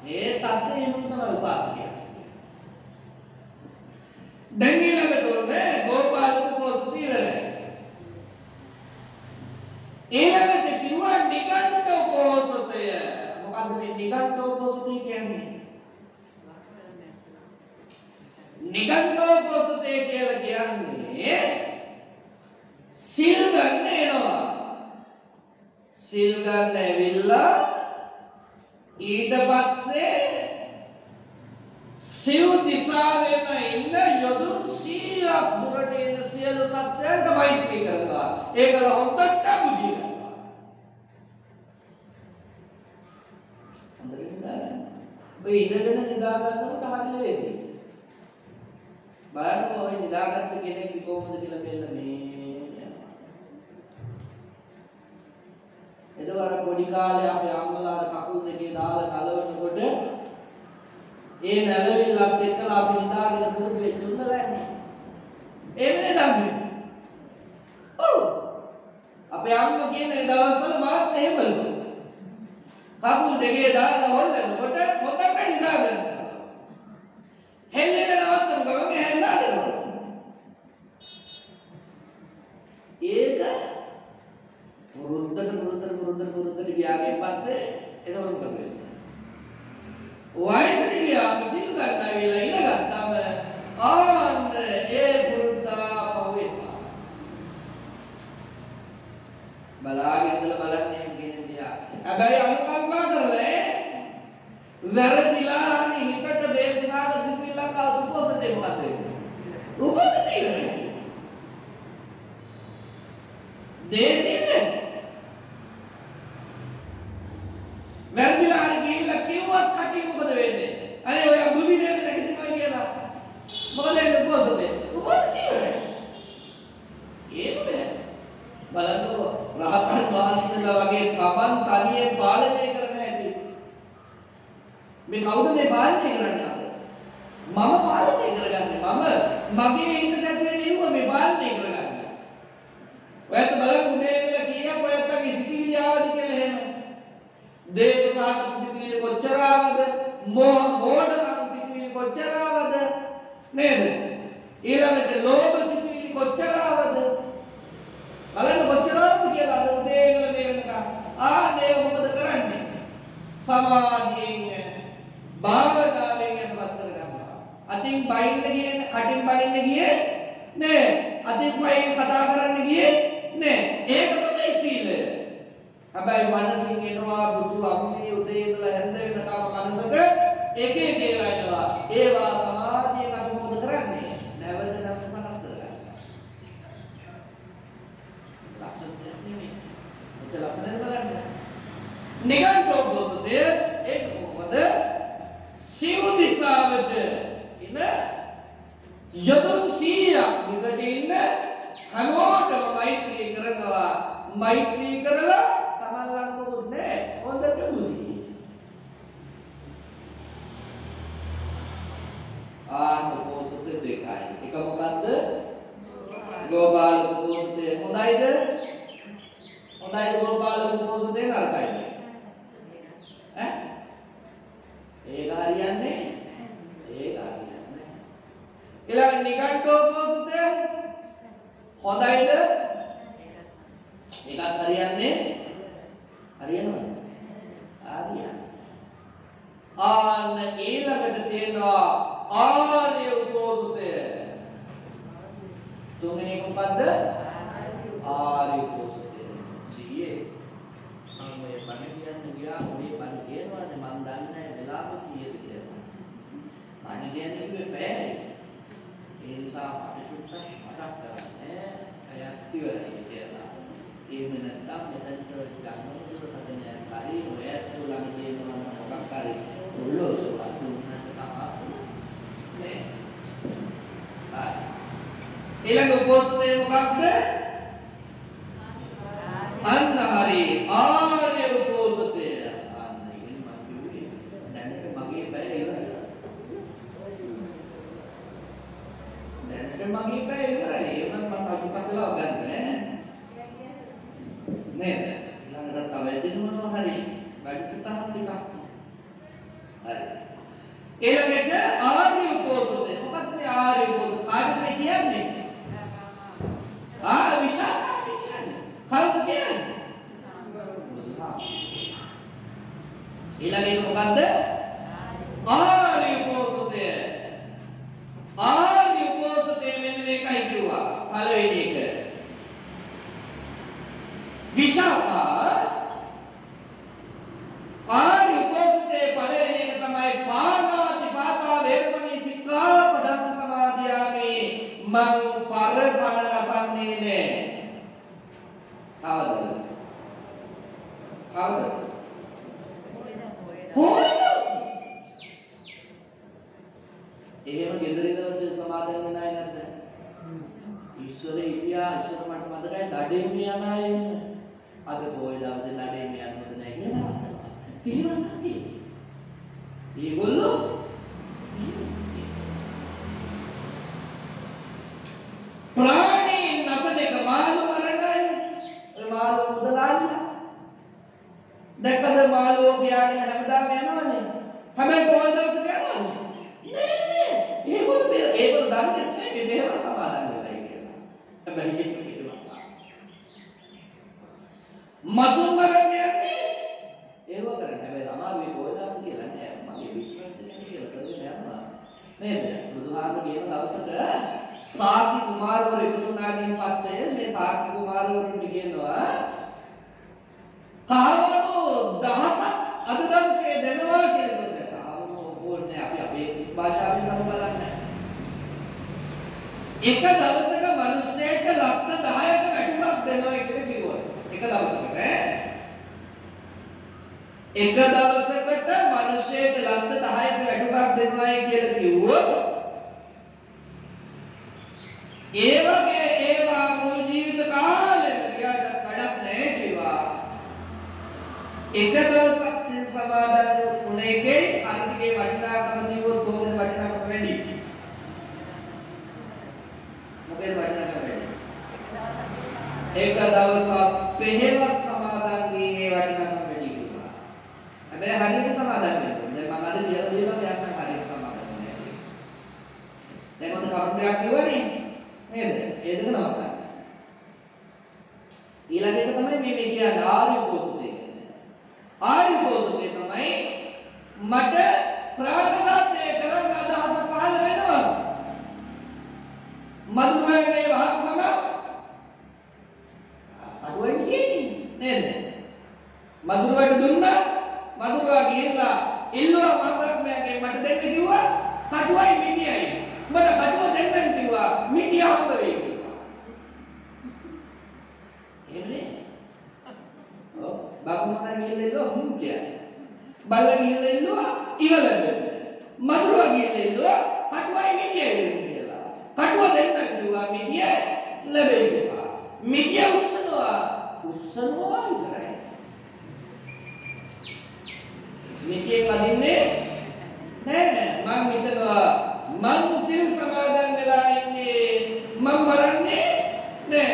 ඒ තත්ත්වය එහෙම තමයි උපාසකයා. දැන් ඊළඟට උනේ ගෝපාල උපෝසථ ඉවරයි. ඊළඟට කිව්වා නිගණ්ඨ උපෝසථය. මොකද්ද මේ නිගණ්ඨ උපෝසථය කියන්නේ? නිගණ්ඨ උපෝසථය කියලා කියන්නේ සිල් ගන්න එනවා. සිල් ගන්න ඇවිල්ලා ඊට පස්සේ සිව් දිසාවෙම ඉන්න යොදුන් 100ක් දුරට ඉන්න සියලු සත්ත්වයන්ට මෛත්‍රී කරනවා. ඒකල හොඳට බුදිය කරනවා. හොඳට ඉඳලා ඔය ඉඳගෙන නිදා ගන්නකොට හරි ලේසි. බලන්න ඔය නිදාගත්ත කෙනෙක් කොහොමද කියලා මෙන්න මේ එදවර පොඩි කාලේ අපේ අම්මලා කකුල් දෙකේ දාලා නලවනකොට ඒ නැලවිල්ලත් එක්කලා අපි නිදාගෙන පුරුදු වෙච්ච උන්දලන්නේ. එන්නේ ධම්මේ. ඔව්. අපේ අම්මා කියන ඒ දවස්වල මාත් එහෙමලු. කකුල් දෙකේ දාලා හොල්ලනකොට පොතක නිදාගෙන. හෙල්ලෙල නවත්තමු ගමගේ හැල්ලාගෙන. ඒක පුරුද්දට ගියාගෙන් පස්සේ එතකොට මොකද වෙන්නේ? වයසට ගියාම සිල් ගන්න ඇවිල්ලා ඉඳගත්තාම ආන්න ඒ පුරුද්දා පවෙනවා. බලාගෙන ඉඳලා බලන්නේ කියන දිහා. හැබැයි අනුකම්පා කරලා වැරදිලා අනේ හිතට දේශනාක සිතුවිල්ලක් ආව උපෝසතේ මොකද වෙන්නේ? උපෝසතේ වෙන්නේ. දේශින්නේ වැරදිලා හරි ගිහිල්ලා කිව්වත් කටින් මොකද වෙන්නේ? අනේ ඔය බුබිනේ නැගිටිනවා කියලා. මොකද එන්නේ උපෝසතේ? උපෝසතේ වෙන්නේ. ඒකනේ. බලන්නකො රහතන් වහන්සේලා වගේ කපන් තනියෙන් පාලනය කරන හැටි. මේ කවුද මේ පාලනය කරන්නේ අද? මම පාලනය කරගන්නේ. මගේ ඉන්න නැතිව නෙවෙයි මේ පාලනය කරගන්නේ. ඔයත් බලන්න මේ වෙලාව කීයක් ඔයත්ගේ සිතිවිලි ආවද කියලා එහෙම. දේශ සාගත සිතිවිලි කොච්චර ආවද? මෝඩකම් සිතිවිලි කොච්චර ආවද? නේද? ඊළඟට ලෝභ සිතිවිලි කොච්චර ආවද? බලන්න කොච්චර ආවද කියලා අද උදේ ඉඳලා මේ වෙනකන්. ආනේ මොකද කරන්නේ? සමාධියෙන් භාවනාවෙන් යටපත් කරගන්නවා. අතින් බයින්න ගියේ කටින් බඩින්න ගියේ නේ. අතින් පයින් කතා කරන්න ගියේ නේ. ඒක තමයි සීලය. හැබැයි මනසින් එනවා බුදු අම්මේ උදේ ඉඳලා හැන්ද වෙනකම් මනසක එක එක ඒවා එනවා. ඒවා සමාධියෙන් අපි මොකද කරන්නේ? නැවත නැවත සකස් කරගන්නවා. ලස්සන නෙමෙයි. මුත ලස්සනද බලන්න. නිගණ්ඨ උපෝසථය ඒක කොහොමද? සිව් දිසාවට ඉන යොදුන් 100ක් දිගට ඉන්න හැමෝටම මෛත්‍රී කරනවා. මෛත්‍රී කරලා තමන් ළඟ මොකුත් නැහැ. හොඳට බුදි. උපෝසථ දෙකයි. එක මොකද්ද? ගෝපාල උපෝසථය හොඳයිද? හොඳයිද ගෝපාල උපෝසථය නරකයිද? ඒක හරියන්නේ? ඒක හරියන්නේ නැහැ. ඊළඟ නිගණ්ඨ උපෝසථය හොඳයිද? ඒකත් හරියන්නේ? හරියනවද? හරියන්නේ. ආන්න ඊළඟට තියෙනවා ආර්ය උපෝසතය. තුන්වෙනි එක මොකද්ද? ආර්ය උපෝසතය. සීයේ මම මේ බණ කියන්නේ ගියා මේ බණ කියනවානේ මම දන්නේ නැහැ වෙලාව කීයද කියලා. බණ කියන්නේ කිව්වේ පැයයි. ඒ නිසා අපිට චුට්ටක් මතක් කරන්න පැයක් ඉවරයි කියලා. එහෙම නැත්නම් මෙතනට ගන්නකොට කතනේ හරි ඔයත් ළඟ තියෙනවා මොකක් හරි උල්ලෝසු අතුන්නට තමයි නේ. ඊළඟ උපෝසතේ මොකක්ද? අන්න හරි ආර්ය උපෝසතය. අන්න ඉතින් මම කිව්වේ දැනට මගේ බය ඉවරයි. දැනට මගේ බය ඉවරයි. ඒ වුණත් මම තව ටිකක් වෙලා ගන්න නේද? ඊළඟට තව එදිනවනවා හරි වැඩසටහන් ටිකක්. හරි. ඊළඟට ආර්ය උපෝසතය. මොකක්ද මේ ආර්ය උපෝසතය? කාටද මේ කියන්නේ? විශාකාට කියන්නේ. කවුද කියන්නේ? ඊළඟ එක මොකද්ද? ආර්ය උපෝසතය. ආර්ය උපෝසතය මෙන්න මේකයි කිව්වා. පළවෙනි එක. විශාකා ආර්ය උපෝසතේ පළවෙනි එක තමයි පාණාතිපාතා වේරමණී සික්ඛාපදං සමාදියාමි මං පරපණ නසන්නේ නෑ. කවදද? එහෙම ගෙදර ඉඳලා සිල් සමාදන් වෙන අය නැද්ද? ඊශ්වරේ ඉතියා ඊශ්වර මට මතකයි දඩේම යන අය ඉන්නේ. අද පොය දවසේ දඩේම යන්නද නැහැ කියලා නවත්තනවා. පිළිවන්දන්නේ. ඒගොල්ලෝ ප්‍රාණීන් නැසදක මාළු මරණයි. මාළු මුදලාල්ලා. දැක්කද මාළුවෝ ගියාගෙන හැමදාම යනවනේ. හැබැයි පොය දවසේ යනවනේ. නෑ. ඒගොල්ලෝ දන්නේ නැහැ මේ මෙහෙම සමාදන් වෙලා කියලා. හැබැයි ඒක වසා. මසුන් මරන්නේ ඒව කරන්නේ. හැබැයි අමාරුයි පොය දවසේ කියලා නෑ. මගේ විශ්වාස නැහැ කියලා කරගෙන යනවා. නේද? බුදුහාම කියන දවසක සාක්‍ය කුමාරවරු එකතු වුණායින් පස්සේ මේ සාක්‍ය කුමාරවරුන්ට කියනවා කාවණෝ දහසක් අද දවසේ දෙනවා කියලා කිව්වා. කාවණෝ ඕනේ අපි අපේ භාෂාවෙන් නම් බලන්නේ. එක දවසක මිනිස්සෙක් ලක්ෂ 10ක වැටුපක් දෙනවා කියලා කිව්වා. එක දවසකට එක දවසකට මිනිස්සෙක් ලක්ෂ 10ක වැටුපක් දෙනවා කියලා කිව්වොත් ඒ වගේ ඒවා මුළු ජීවිත කාලෙම ගියාට කඩක් නැහැ කිව්වා. එක දවසක් සිල් සමාදන් වුණ එකේ අන්තිමේ වටිනාකම දිවුවොත් කොහොමද වටිනාකම වැඩි? මොකද වටිනාකම වැඩි? එක දවසක් පෙහෙවස් සමාදන් වීමේ වටිනාකම වැඩි කිව්වා. හැබැයි හරියට සමාදන් වෙන්න. දැන් මම අද කියලා දෙනවා මෙයාට හරියට සමාදන් වෙන්න. දැන් මොකද කරුණක් කිව්වනේ නේද? ඒ දෙක නවත්තන්න. ඊළඟ එක තමයි මේ කියන්නේ ආර්ය උපෝසතය කියන්නේ. ආර්ය උපෝසතය තමයි මට ප්‍රාර්ථනාත්මය කරන්න අදහස පහළ වෙනවා. මధుරයේ වහකම අඩුවෙන් කියන්නේ නේද? මధుරවට දුන්නා මధుරවා ගිහිල්ලා ඉල්ලුවා මහත්මයාගේ මට දෙන්න කිව්වා කටුවයි මිටියයි. මට කටුව දෙන්න කිව්වා මිටිය හම්බ වෙයි කිව්වා. එහෙමනේ. ඔව් බගුණා ගිහිල්ලා ඉල්ලුවා හුම් කියන්නේ. බල්ලා ගිහිල්ලා ඉල්ලුවා ඉවලෙන්න. මధుරවා ගිහිල්ලා ඉල්ලුවා කටුවයි මිටියයි දෙන්න කියලා. කටුව දෙන්න කිව්වා මිටිය ලැබෙයි කිව්වා. මිටිය උස්සනවා විතරයි. මිටිය වදින්නේ නෑ. මං හිතනවා මං සිල් සමාදන් වෙලා ඉන්නේ මං වරන්නේ නෑ.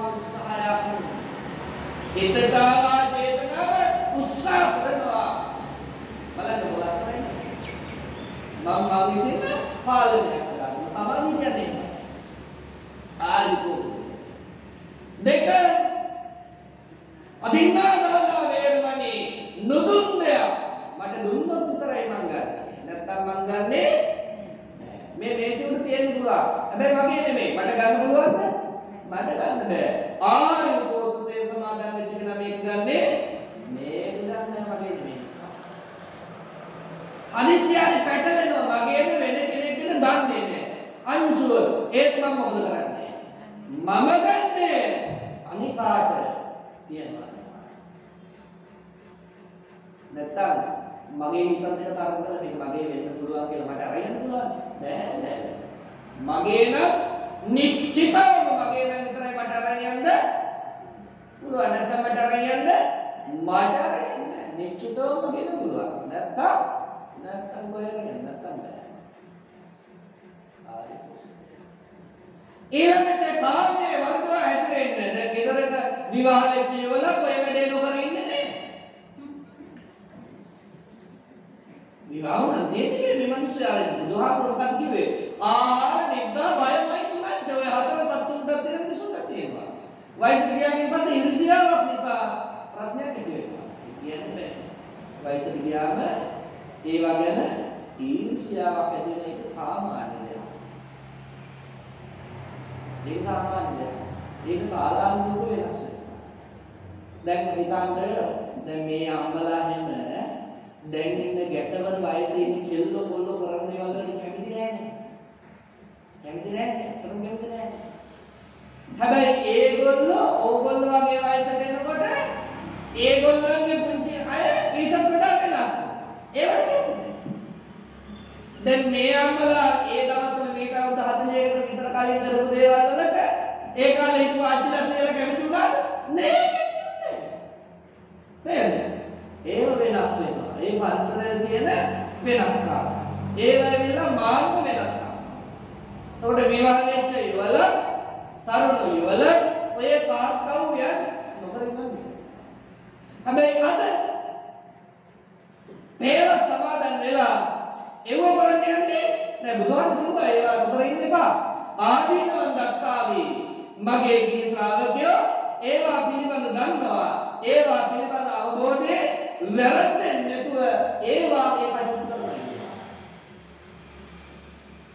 උත්සාහයක් හිතට ආවා චේතනාව උත්සාහ කරනවා. බලන්න මොලස්සයි. මං විසින් පාලනය කරනවා. සමාධිය කියන්නේ ආර්ය උපෝසතය. දෙක අදින්නා දාලා වේරමණී නුදුන් දෙයක් මට දුන්නොත් විතරයි නැත්තම් මං ගන්නෙ මේ මේසෙ උඩ තියෙන්න පුළුවන්. හැබැයි මගේ නෙමෙයි. මට ගන්න පුළුවන්ද? මට ගන්න බෑ. ආයි උපෝසතේ සමාදන් වෙච්ච කෙනා මේක ගන්නෙ මේක ගන්න මගේ නෙමෙයි. අනිසියාරි පැටලෙනවා මගේද වෙන කෙනෙක්ද දන්නේ නැහැ. අංශුව ඒත් මම මොකද කරන්නේ? මම ගන්නේ අනිකාට තියනවා. නැත්තම් මගේ හිතත් එක තරම් කරලා මේක මගේ වෙන්න පුළුවන් කියලා මට අරගෙන පුළුවන්. බෑ. මගේ නම් නිශ්චිතවම මගේ නම් විතරයි මට අරගෙන යන්න පුළුවන්. නැත්තම් මට අරගෙන යන්න නිශ්චිතවම මගේ නම් පුළුවන්. නැත්තම් කොහෙද යන්නේ? නැත්තම් බෑ. ඊළඟට කාමයේ වර්ධව හැසිරෙන්නේ. දැන් ගෙදරක විවාහ වෙච්ච ඉවල කොයි වැඩේ නොකර ඉන්නේ නේ. විවාහ නම් දෙන්නේ මේ මිනිස්සුන්ට බුදුහාමුදුරුවෝ මොකක්ද කිව්වේ? ආහාර නිද්දා බයමයි තුනක් ඔය හතර සතුන්ට තියෙන මිනිසුන්ට තියෙනවා. වයස ගියාකින් පස්සේ ඉරිසියාවක් නිසා ප්‍රශ්නයක් ඇති වෙනවා. කියන්නේ වයස ගියාම ඒවා ගැන ඊර්ෂ්‍යාවක් ඇති වෙන එක සාමාන්‍ය දෙයක්. ඒක සාමාන්‍ය දෙයක්. ඒක කාලානුරූප වෙනස් වෙනවා. දැන් හිතන්න දැන් මේ අම්මලා හැම දැන් ඉන්න ගැටවල වයසේ ඉන්න කෙල්ලෝ කොල්ලෝ කරන දේවල් වලට කැමති නෑනේ. කැමති නෑනේ. අතරම කැමති නෑනේ. හැබැයි ඒගොල්ලෝ ඕගොල්ලෝ වගේ වයසට එනකොට ඒගොල්ලන්ගේ පුංචි අය ඊට වඩා වෙනස්. ඒවට කැමති. දැන් මේ අම්මලා ඒ දවස්වල මේක අවුරුදු 40කට විතර කලින් කරපු දේවල් වලට ඒ කාලේ හිටපු ආච්චිලා සේලා කැමති වුණාද? නෑ. නේද? ඒව වෙනස් වෙනවා. ඒ පරිසරයේ තියෙන වෙනස්කම්. ඒව වෙලා මාර්ග වෙනස්කම්. එතකොට විවාහ වෙච්ච ඉවල තරුණ ඉවල ඔය කාර්යයන් නොකර ඉන්නේ. හැබැයි අද මේව සමාදන් වෙලා ඒව කරන්නේ නෑ බුදුහාමුදුරුවෝ ඒවා නොකර ඉන්න එපා. ආදීනවන් දස්සාවි මගේ ගිහි ශ්‍රාවකයෝ ඒවා පිළිබඳ දන්නවා. ඒවා පිළිබඳ අවබෝධයේ වැරද්දෙන්නේ නැතුව ඒවා ඒ කටයුතු කරනවා.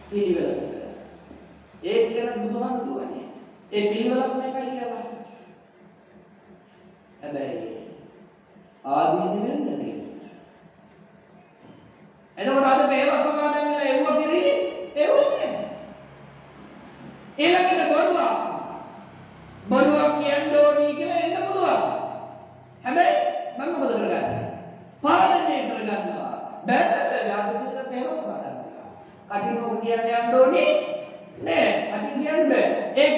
පිළිවෙලකට. ඒක ගැන බුදුහාමුදුරුවෝනේ. ඒ පිළිවෙලක් මේකයි කියලා. හැබැයි ආදීන වෙන්නේ නැහැ. එතකොට අද මේව සමාදන් වෙලා එව්ව කිරි එව්වනේ. ඊළඟට බොරුවක් කියන්න ඕනි කියලා එන්න පුළුවන්. හැබැයි මම මොකද කරගන්නේ? පාලනය කරගන්නවා. බෑ ආදර්ශයට මේව සමාදන් වෙලා. කටිනෝක කියන්න යන්න ඕනි නෑ. කටින් කියන්න බෑ. ඒක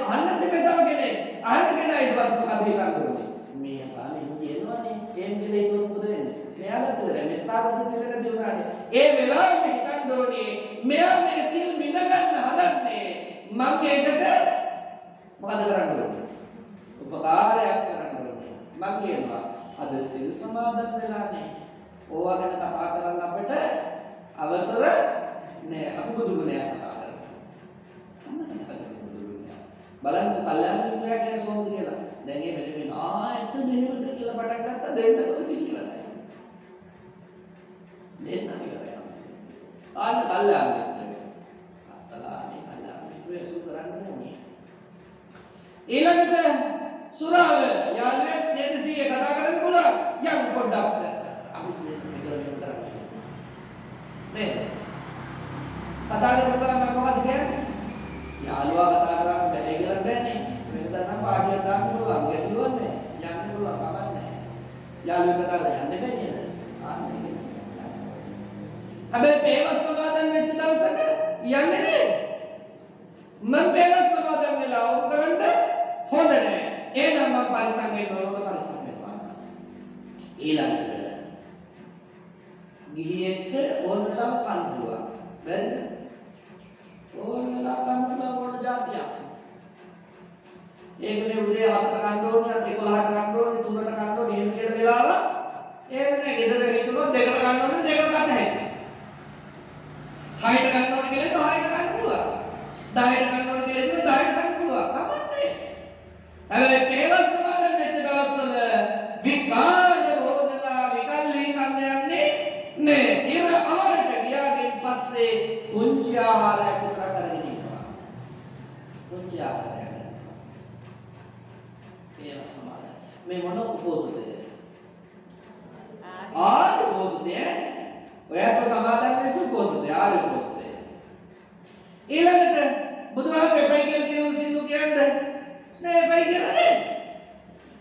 අහන්න දෙපෙතව කෙනෙක්. අහන්න කෙනා ඊට පස්සේ මොකද හිතන්න ඕනේ? මේ අතානේ කියනවනේ. ඒන් කියලා ඒක මොකද වෙන්නේ? මෙයාගත්තද මේ සාදස දෙලක දිනුනානේ. ඒ වෙලාවෙම හිතන්න ඕනේ මෙයා මේ සිල් මිද ගන්න හදන්නේ මම ඒකට මොකද කරන්න ඕනේ? උපකාරයක් කරන්න ඕනේ. මම කියනවා අද සිල් සමාදන් වෙලානේ. ඕවා ගැන කතා කරන්න අපිට අවසර නෑ. අපි බුදුගුණයක් කතා කරනවා. බලන්න කල්යාණ මිත්‍රයා කියන්නේ කොහොමද කියලා. දැන් මේ මෙන්න ආයත දෙහෙමද කියලා පටන් ගත්තා දෙන්නකම සිල් ඉවරයි. දෙන්න ඉවරයි. ආන්න කල්යාණ මිත්‍රයා. අත්තලානේ කල්යාණ මිත්‍රයා සු කරන්න ඕනේ. ඊළඟට සුරාව යාළුවෙක් නේද සීයේ කතා කරන්න පුළුවන්. යන් පොඩ්ඩක් අපි මේක කරන්නේ. නේද? කතා කරලා මම මොකද කියන්නේ? යාළුවා කතා කරන්න බැහැ කියලා බෑනේ. වෙනදා නම් පාඩියක් දාන්න පුළුවන්. ගැටලුවක් නැහැ. යන්න පුළුවන් කමක් නැහැ. යාළුවෙක් කතා කරලා යන්න බෑ නේද? ආන්න ඒක. හැබැයි පේවස් සමාදන් වෙච්ච දවසක යන්නේ නෑ. මම පේවස් සමාදන් වෙලා ඕක කරන්න හොඳ නෑ. එහෙනම් මම පරිස්සම් වෙන්න ඕන පරිස්සම් වෙනවා. ඊළඟට ගිහියෙක්ට ඕන වෙලාවක කන්න පුළුවන්. බැරිද? ඕන වෙලාවක කන්න පුළුවන් ඕන જાතියක්. ඒකනේ උදේ 7ට කන්න ඕනේ, 11ට කන්න ඕනේ, 3ට කන්න ඕනේ, එහෙම කියන වෙලාව එහෙම නෑ. ගෙදර හිටුනොත් 2ට කන්න ඕනේ, 2ට කන්න හැකියි. 6ට ගන්න ඕනේ කියලා 6ට ගන්න පුළුවන්. 10ට ගන්න ඕනේ කියලා 10ට ගන්න පුළුවන්. කමන්නේ. හැබැයි පේවස් සමාදන් වෙච්ච දවස්වල විකාල භෝජනා විකල්ලි කන්න යන්නේ නේ. ඉර ආරට ගියා පස්සේ පුංචි ආහාරයක් විතර කරගෙන ඉන්නවා. පුංචි ආහාරයක්. මේවා සමාන. මේ මොන උපෝසතද? ආර්ය උපෝසතය. ඔයාට සමාදන් වෙච්ච උපෝසතය ආර්ය උපෝසතය. ඊළඟට බුදුහාමගේ එපයි කියලා තියෙන සින්දු කියන්නේ නෑ එපයි කියලා නෑ.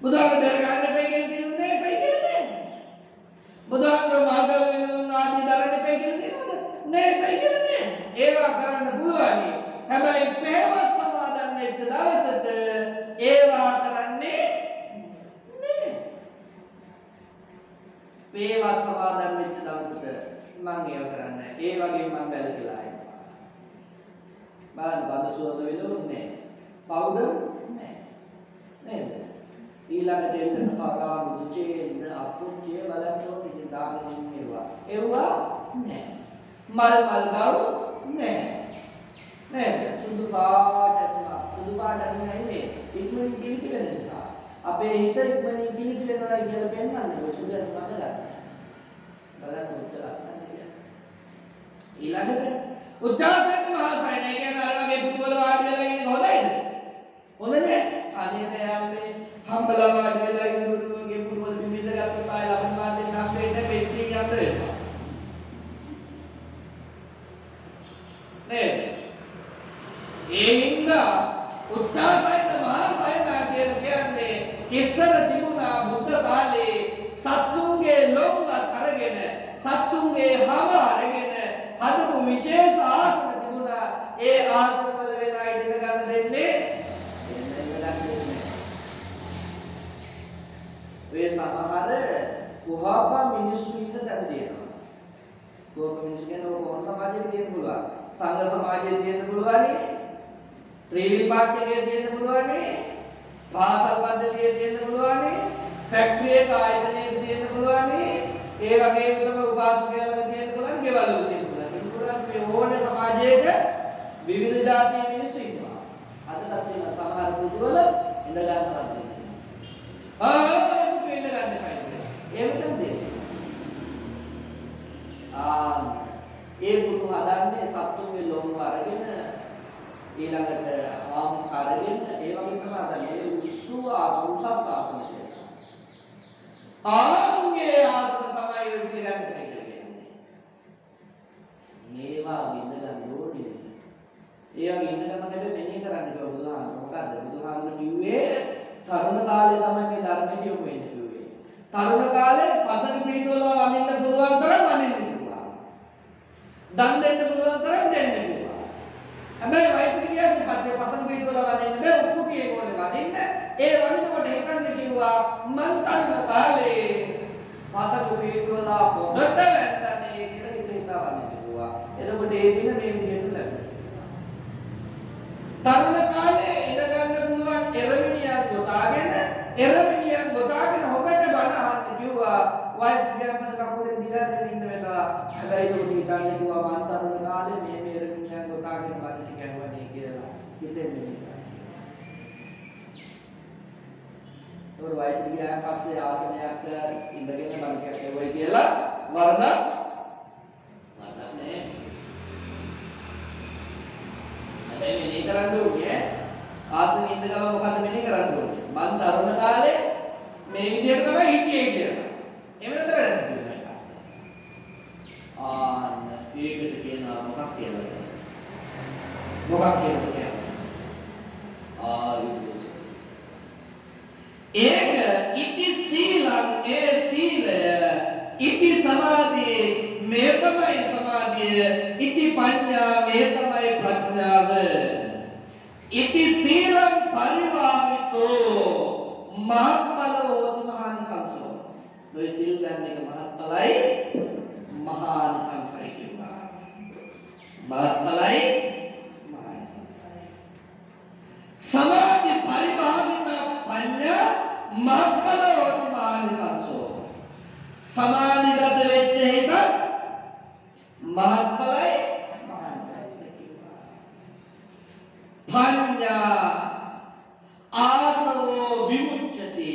බුදුහාම දර ගන්න එපයි කියලා තියෙන නෑ එපයි කියලා නෑ. බුදුහාමගේ මාර්ගවල වෙනුන් ආදී දරන්න එපයි කියලා තියෙනවද? නෑ එපයි කියලා නෑ. ඒවා කරන්න පුළුවන්. හැබැයි පෙරවස් සමාදන් වෙච්ච දවසට ඒවා කරන්නේ නෑ. පෙරවස් සමාදන් වෙච්ච දවසට මම ඒව කරන්නේ නෑ. ඒ වගේ මම බැලකලා ඉන්නවා. බලන්න බඳ සුවඳ වෙනුන්නේ නෑ. පවුඩර් නෑ. නේද? ඊළඟට එන්න කගා මුචේන්න අපුච්චිය බලන්න ඕනේ ඉතින් දාගෙන ඉන්නවා. ඒවා නෑ. මල් ගව් නෑ. නේද? සුදු පාට නෙමෙයි. ඉක්මනින් කිලිටි වෙන නිසා. අපේ හිත ඉක්මනින් කිලිටි වෙනවා කියලා පෙන්වන්නේ ඔය සුදු මත ගන්න. බලන්න උත්තර ලස්සනයි කියලා. ඊළඟට උච්චාසන මහා සයනය කියන අර වගේ පුතුවල වාඩි වෙලා ඉන්නේ හොඳයිද? හොඳ නෑ. අනේ නෑම්මේ හම්බලා වාඩි වෙලා ඉන්නුගේ පුතුවල බිමින්ද ගත්තොත් ආය ලබන මාසෙන් හම්බෙන්න පෙට්ටිය යන්න වෙනවා. නේද? ඒින්ද උච්චාසන මහා සයනය කියන්නේ ඉස්සර තිබුණා බුද්ධ කාලේ සත්තුන්ගේ ලොම්ගස් අරගෙන සත්තුන්ගේ හම අරගෙන හදපු විශේෂ ආසන තිබුණා. ඒ ආසන වල වෙන අය ඉඳ ගන්න දෙන්නේ ඔය සමහර කුහාපා මිනිස්සු ඉන්න තැන තියෙනවා. කුහාපා මිනිස්සු කියන්නේ කොහොම සමාජයේ තියෙන්න පුළුවන්. සංඝ සමාජයේ තියෙන්න පුළුවන්. ත්‍රිවිපාකයේ තියෙන්න පුළුවන්. පාසල් පද්ධතියේ තියෙන්න පුළුවන්. ෆැක්ටරි එක ආයතනයක තියෙන්න පුළුවන්. ඒ වගේම තමයි උපාසකයන්ලා තියෙන්න පුළුවන්. ගෙවල් වල තියෙන්න පුළුවන්. මේ ඕනේ සමාජයක විවිධ ජාතියේ මිනිස්සු ඉන්නවා. අදටත් තියෙන සමහර පුදුවල ඉඳ ගන්නවා තියෙනවා. ඉඳ ගන්න එපා. ඒ මොකද ඒ පුතු හදන්නේ සත්තුන්ගේ ලොම් අරගෙන ඊළඟට ආම් කරගෙන ඒ වගේ තමයි හදන්නේ. ඒ උස්සු උසස් ආසන ආන්ගේ ආසන තමයි විදිහට කියන්නේ. මේවා ඉඳ ගන්න ඕනේ. ඒ වගේ ඉඳ ගන්න හැබැයි මෙනෙහි කරන්න කිව්වා බුදුහාම. මොකද්ද? බුදුහාම කිව්වේ තරුණ කාලේ තමයි මේ ධර්මයට යොමු වෙන්නේ කිව්වේ. තරුණ කාලේ පසක පිටවල වදින්න පුළුවන් තරම් වදින්න පුළුවන්. දන් දෙන්න පුළුවන් තරම් දෙන්න පුළුවන්. හැබැයි වයසට ගියාට පස්සේ පසක පිටවල වදින්න බෑ. උකුටියේ කොනේ වදින්න. ඒ වදිනකොට හිතන්න කිව්වා මං තරුණ කාලේ පසක පිටවල පොඩට වැටන්නේ කියලා හිතා වදින්න කිව්වා. එතකොට ඒ පින මේ විදිහට ලැබෙනවා. තරුණ කාලේ ඉඳ ගන්න පුළුවන් එරමිනියක් ගොතාගෙන හොබට බණ අහන්න කිව්වා. වයස ගියාන් පස්සේ කකුල් දෙක දිගාගෙන ඉන්න වෙනවා. හැබැයි ඒක හිතන්නේ කිව්වා මං තරුණ කාලේ මේ එරමිනියක් ගොතාගෙන බණ ටික ඇහුවනේ කියලා හිතෙන්නේ. ඒ වයස ගියාන් පස්සේ ආසනයක් ඉඳගෙන බණ ටික ඇහුවයි කියලා වරදක් නෑ. හැබැයි මෙනේ කරන්න ඕනේ ආසනෙ ඉන්න ගම මොකද්ද මෙනේ කරන්න ඕනේ. මං තරුණ කාලේ මේ විදිහට තමයි හිටියේ කියලා. එහෙම නැත්නම් වැඩක් තියෙනවා. ඒකට කියනවා මොකක් කියලාද? මොකක් කියලාද? ඒක ඉති සීලං ඒ සීලය ඉති සමාධිය මේ තමයි සමාධිය ඉති පඤ්ඤා මේ තමයි ප්‍රඥාව ඉති සීලං පරිවාමිතෝ මහත්ඵලෝ මහානිසංසෝ. ඔය සීල් ගන්න එක මහත්ඵලයි මහානිසංසයි කියනවා. මහත්ඵලයි මහානිසංසයි. සමාධි පරිභාවිත පඤ්ඤා මහත්ඵලෝ මහානිසංසෝ. සමාධිගත වෙච්ච හිත මහත්ඵලයි මහානිසංසයි කියනවා. පඤ්ඤා ආසවෝ විමුච්ඡති.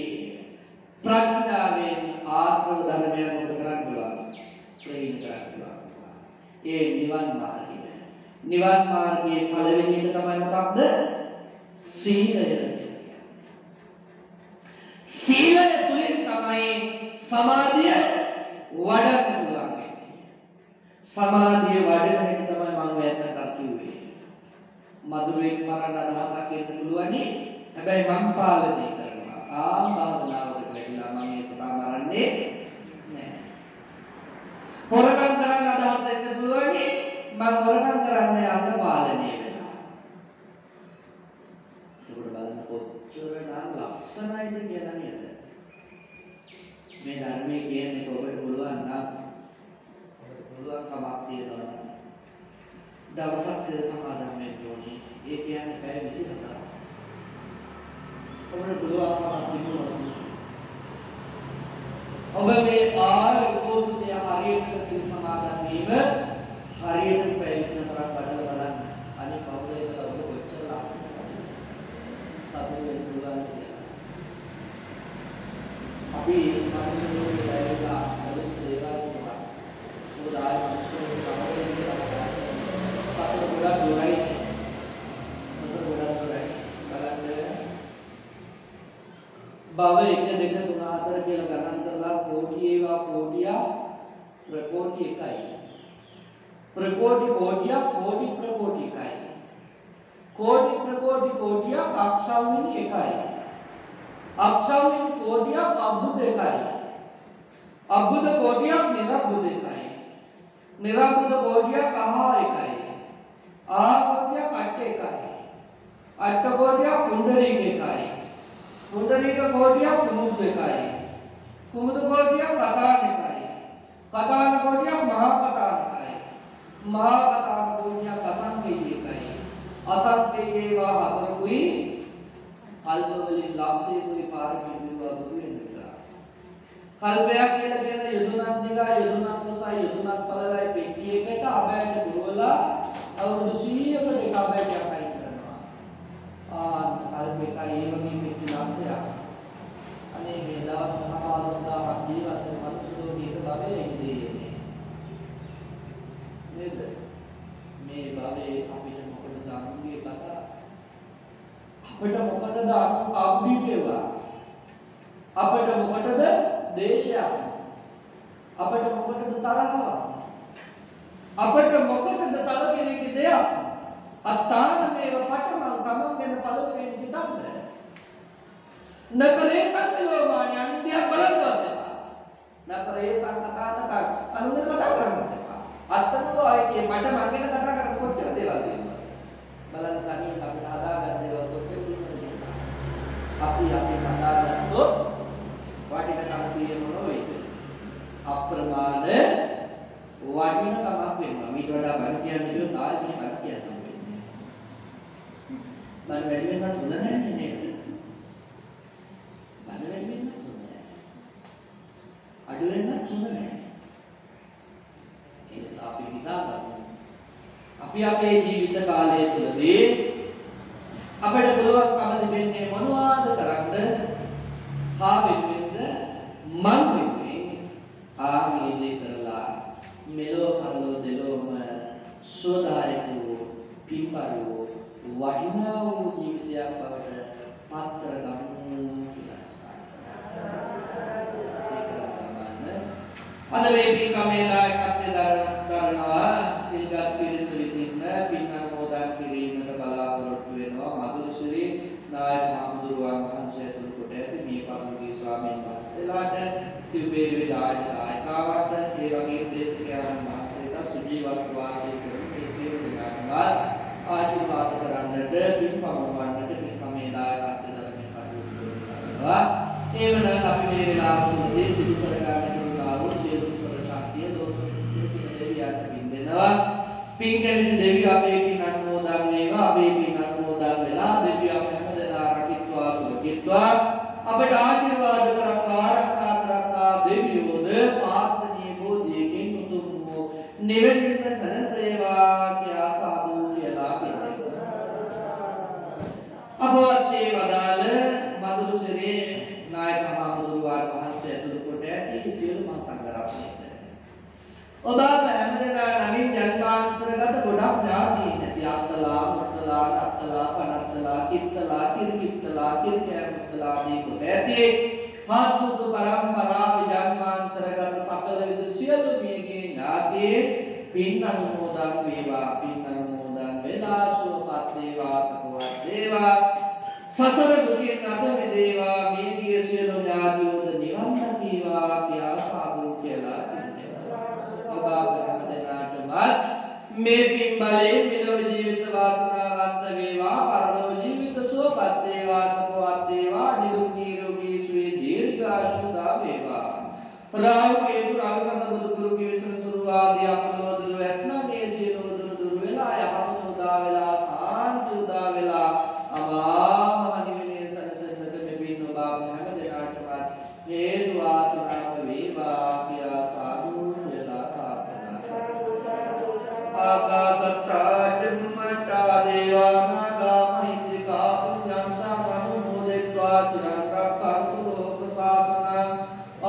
ප්‍රඥාවෙන් ආශ්‍රව ධර්මයන් මොකද කරන්න පුළුවන්? ක්ලීන් කරන්න පුළුවන්. ඒ නිවන් මාර්ගය. නිවන් මාර්ගයේ පළවෙනි එක තමයි මොකක්ද? සීලය. සීලය තුලින් තමයි සමාධිය වඩන්න පුළුවන් වෙන්නේ. සමාධිය වඩන හැටි තමයි මම වැත්තට කිව්වේ. මధుරෙක් මරණ අදහසක් එන්න පුළුවන් නේ. හැබැයි මම පාලනය කරනවා. භාවනාවට වැඩිලා මම මේ සතා මරන්නේ නැහැ. හොරකම් කරන්න අදහස් එන්න පුළුවන් නේ. මම හොරකම් කරන්න යන්න පාලනය වෙනවා. ඒකට බලන්න කොච්චර ලස්සනයිද කියලා නේද? මේ ධර්මයේ කියන්නේ ඔබට පුළුවන් නම් ඔබට පුළුවන් කමක් තියෙනවා නම් දවසක් සිල් සමාදන් වෙන්න ඕනේ. ඒ කියන්නේ පැය 24ක්. ඔබට පුළුවන් කමක් තිබුණොත් ඔබ මේ උපෝසතය හරියට සිල් සමාදන් වීම හරියට පැය 24ක් වඩලා බලන්න. අනිත් කවුරුේ කියලා ඔබ කොච්චර ලස්සනද සතුටු වෙන්න පුළුවන් කියලා. අපි මනුෂ්‍යයෙක් දැරිලා බලමු දේවල් තුනක්. මොකද ආයි මනුෂ්‍යයෙක් කවුරුේ කියලා සතර ගොඩක් දුරයි. සතර ගොඩක් දුරයි. බලන්න භව 1 2 3 4 කියලා ගණන් කරලා කෝටි ඒවා කෝටියා ප්‍රකෝටි එකයි. ප්‍රකෝටි කෝටියා කෝටි ප්‍රකෝටි එකයි. කෝටි ප්‍රකෝටි කෝටියා අක්ෂාවුනි එකයි. අක්ෂාවුනි කෝටියා අබ්බුද එකයි. අබ්බුද කෝටියා නිරබ්බුද එකයි. නිරබ්බුද කෝටියා කහා එකයි. ආ කෝටියා කට්ට එකයි. අට්ට කෝටියා කුණ්ඩරීක එකයි. කුණ්ඩරීක කෝටියා කුමුදු එකයි. කුමුදු කෝටියා කතාන එකයි. කතාන කෝටියා මහා කතාන එකයි. මහා කතාන කෝටියා අසංකේය එකයි. අසංකේය ඒවා හතරකුයි කල්ප වලින් ලක්ෂයකුයි පාරකින් විවා බුදු වෙනවා. කල්පයක් කියලා කියන යදුනක් දිගා යදුනක් උසයි යදුනක් පළලයි පෙට්ටි එකට අබෑට පුරවලා අවුරුදු 100කට එක අබෑටයක් අයින් කරනවා. කල්ප එකයි ඒ වගේ පෙට්ටි ලක්ෂයක්. අනේ මේ දවස් 15,000ක් ජීවත් වෙන මිනිස්සු මේක භවයේ ඉන්නේ. නේද? මේ භවයේ අපිට මොකටද අනුගේ කතා? අපිට මොකටද අනුකම්පී වේවා? අපිට මොකටද දේශයක්? අපිට මොකටද තරහවක්? අපිට මොකටද තව කෙනෙක්ගේ දෙයක්? අත්තාන මේව පටමං තමන් ගැන පළවෙනි පිටන්ද? නපරේසං ලෝමානි අන්තිය බලවත් එපා. නපරේසං කතාතක අනුන්ගේ කතා කරන්නත් එපා. අත්තනෝ ආයේ මට මං ගැන කතා කරලා කොච්චර දේවල් තියෙනවද? බලන්න තනියෙන් අපිට හදාගන්න දේවල් කොච්චර තියෙනවද? අපි හදාගත්තොත් වටිනකම සිය මොන වෙයිද? අප්‍රමාණ වටිනකමක් වෙනවා. ඊට වඩා බණ කියන්නේ නේද? තායි බණ කියන්න වෙන්නේ. බණ වැඩි වෙනවත් හොඳ නැහැ නේද? බණ වැඩි වෙනවත් හොඳ නැහැ. අඩු වෙනවත් හොඳ නැහැ. ඒ නිසා අපි හිතාගමු. අපි අපේ ජීවිත කාලය තුළදී අපිට පුළුවන්කම දෙන්නේ මොනවාද කරන්න? හා වෙනුවෙන්ද මං වෙනුවෙන් ආගේ දේ කරලා මෙලෝ පරලෝ දෙලෝම සෝදායක වූ පින්බරෝ වටිනා වූ ජීවිතයක් බවට පත් කරගමු කියලා සාකච්ඡා. අද මේ පින්කමේ දායකත්වයෙන් දරනවා සිල්ගත් පිරිස විසින් පින් අනුමෝදන් කිරීමට බලාපොරොත්තු වෙනවා මధుරශ්‍රී නායක හාමුදුරුවන් වහන්සේ ඇතුළු කොට ඇති මේ පරිමේ ස්වාමීන් වහන්සේලාට සිව්පේරුවේ දායකාවට ඒ වගේ දේශකයන් වහන්සේට සුජීවත්ව වාසය කරන මේ සියලු දෙනාටම ආශිර්වාද කරන්නට පින් පමුණවන්නට පින්කමේ දායකත්වයෙන් දරමින් කටයුතු කරනවා. ඒ වෙනත් අපි මේ වෙලාවේදී සිදු කර ගන්නට උදාවෝ සියලු ශක්තිය දෝෂ දෙවියන්ට බින්දෙනවා. පින් කැමින දෙවියෝ අපේ පින් අනුමෝදන් වේවා. අපේ පින් අනුමෝදන් වෙලා දෙවියෝ අප හැමදෙනා රකිත්වා සුරකිත්වා අපට ආශිර්වාද කරත්වා ආරක්ෂා කරත්වා දෙවියෝද පාර්ථනීය බෝධියකින් උතුම් වූ නිවෙන්න සනසේවා කියා සාදු කියලා පිළිගන්නවා. අපවත්තේ වදාළ මధుරශ්‍රී නායක හාමුදුරුවන් වහන්සේ ඇතුළු කොට ඇති සියලු මහ සංඝරත්නයට ඔබ හැමදෙනා නමින් ජන්මාන්තරගත ගොඩක් ඥාතීන් නැති අත්තලා මුත්තලා නත්තලා පනත්තලා කිත්තලා කිරිකිත්තලා කිරිකෑමුත්තලා ආදී කොට ඇති මාතුතු පරම්පරාව ජන්මාන්තරගත සකල විද සියලු මියගේ ඥාතීන් පින් අනුමෝදන් වේවා පින් අනුමෝදන් වෙලා සුවපත් වේවා සතුටුවත් වේවා සසර දුකින් අත මිදේවා මියගේ සියලු ඥාතියෝද නිවන් දකීවා කියා සාදු කියලා ඔබ හැම දෙනාටමත් මේ පින් බලයෙන් මෙලොව ජීවිත වාසනාවන්ත වේවා පරලොව ජීවිත සුවපත් වේවා සතුටුවත් වේවා නිදුක් නිරෝගී සුවය දීර්ඝායුෂ වේවා රාහු කේතු රාගසන්ත බුදු ගුරු කිවිසන සුරු ආදී අපලෝ දුර ඇත්නම් මේ සියලු දුරු වෙලා යහපත උදා වෙලා සාන්ති උදා වෙලා අමා මහ නිවනේ සනසන්නට මෙපින් ඔබ හැම දෙනාටමත් හේතු වාසනාව වේවා කියා සාදු වෙලා ප්‍රාර්ථනා කරනවා ආකාසත්තා චුම්මට්ටා දේවා නාග මහින්దికා පුඤ්ඤන්තං අනුමෝදිत्वा චිරං රක්ඛන්තු ලෝක ශාසනං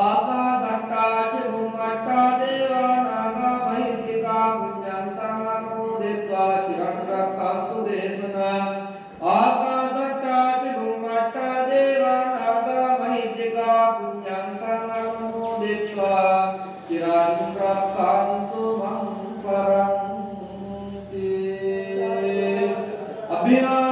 ආකාසට්ටා චුම්මට්ටා දේවා නාග මහින්దికා පුඤ්ඤන්තං අනුමෝදිत्वा චිරං රක්ඛන්තු දේශනං ආකාසට්ටා චුම්මට්ටා දේවා නාග මහින්దికා පුඤ්ඤන්තං අනුමෝදිत्वा චිරං රක්ඛන්තු මං පරන්ති අභිවා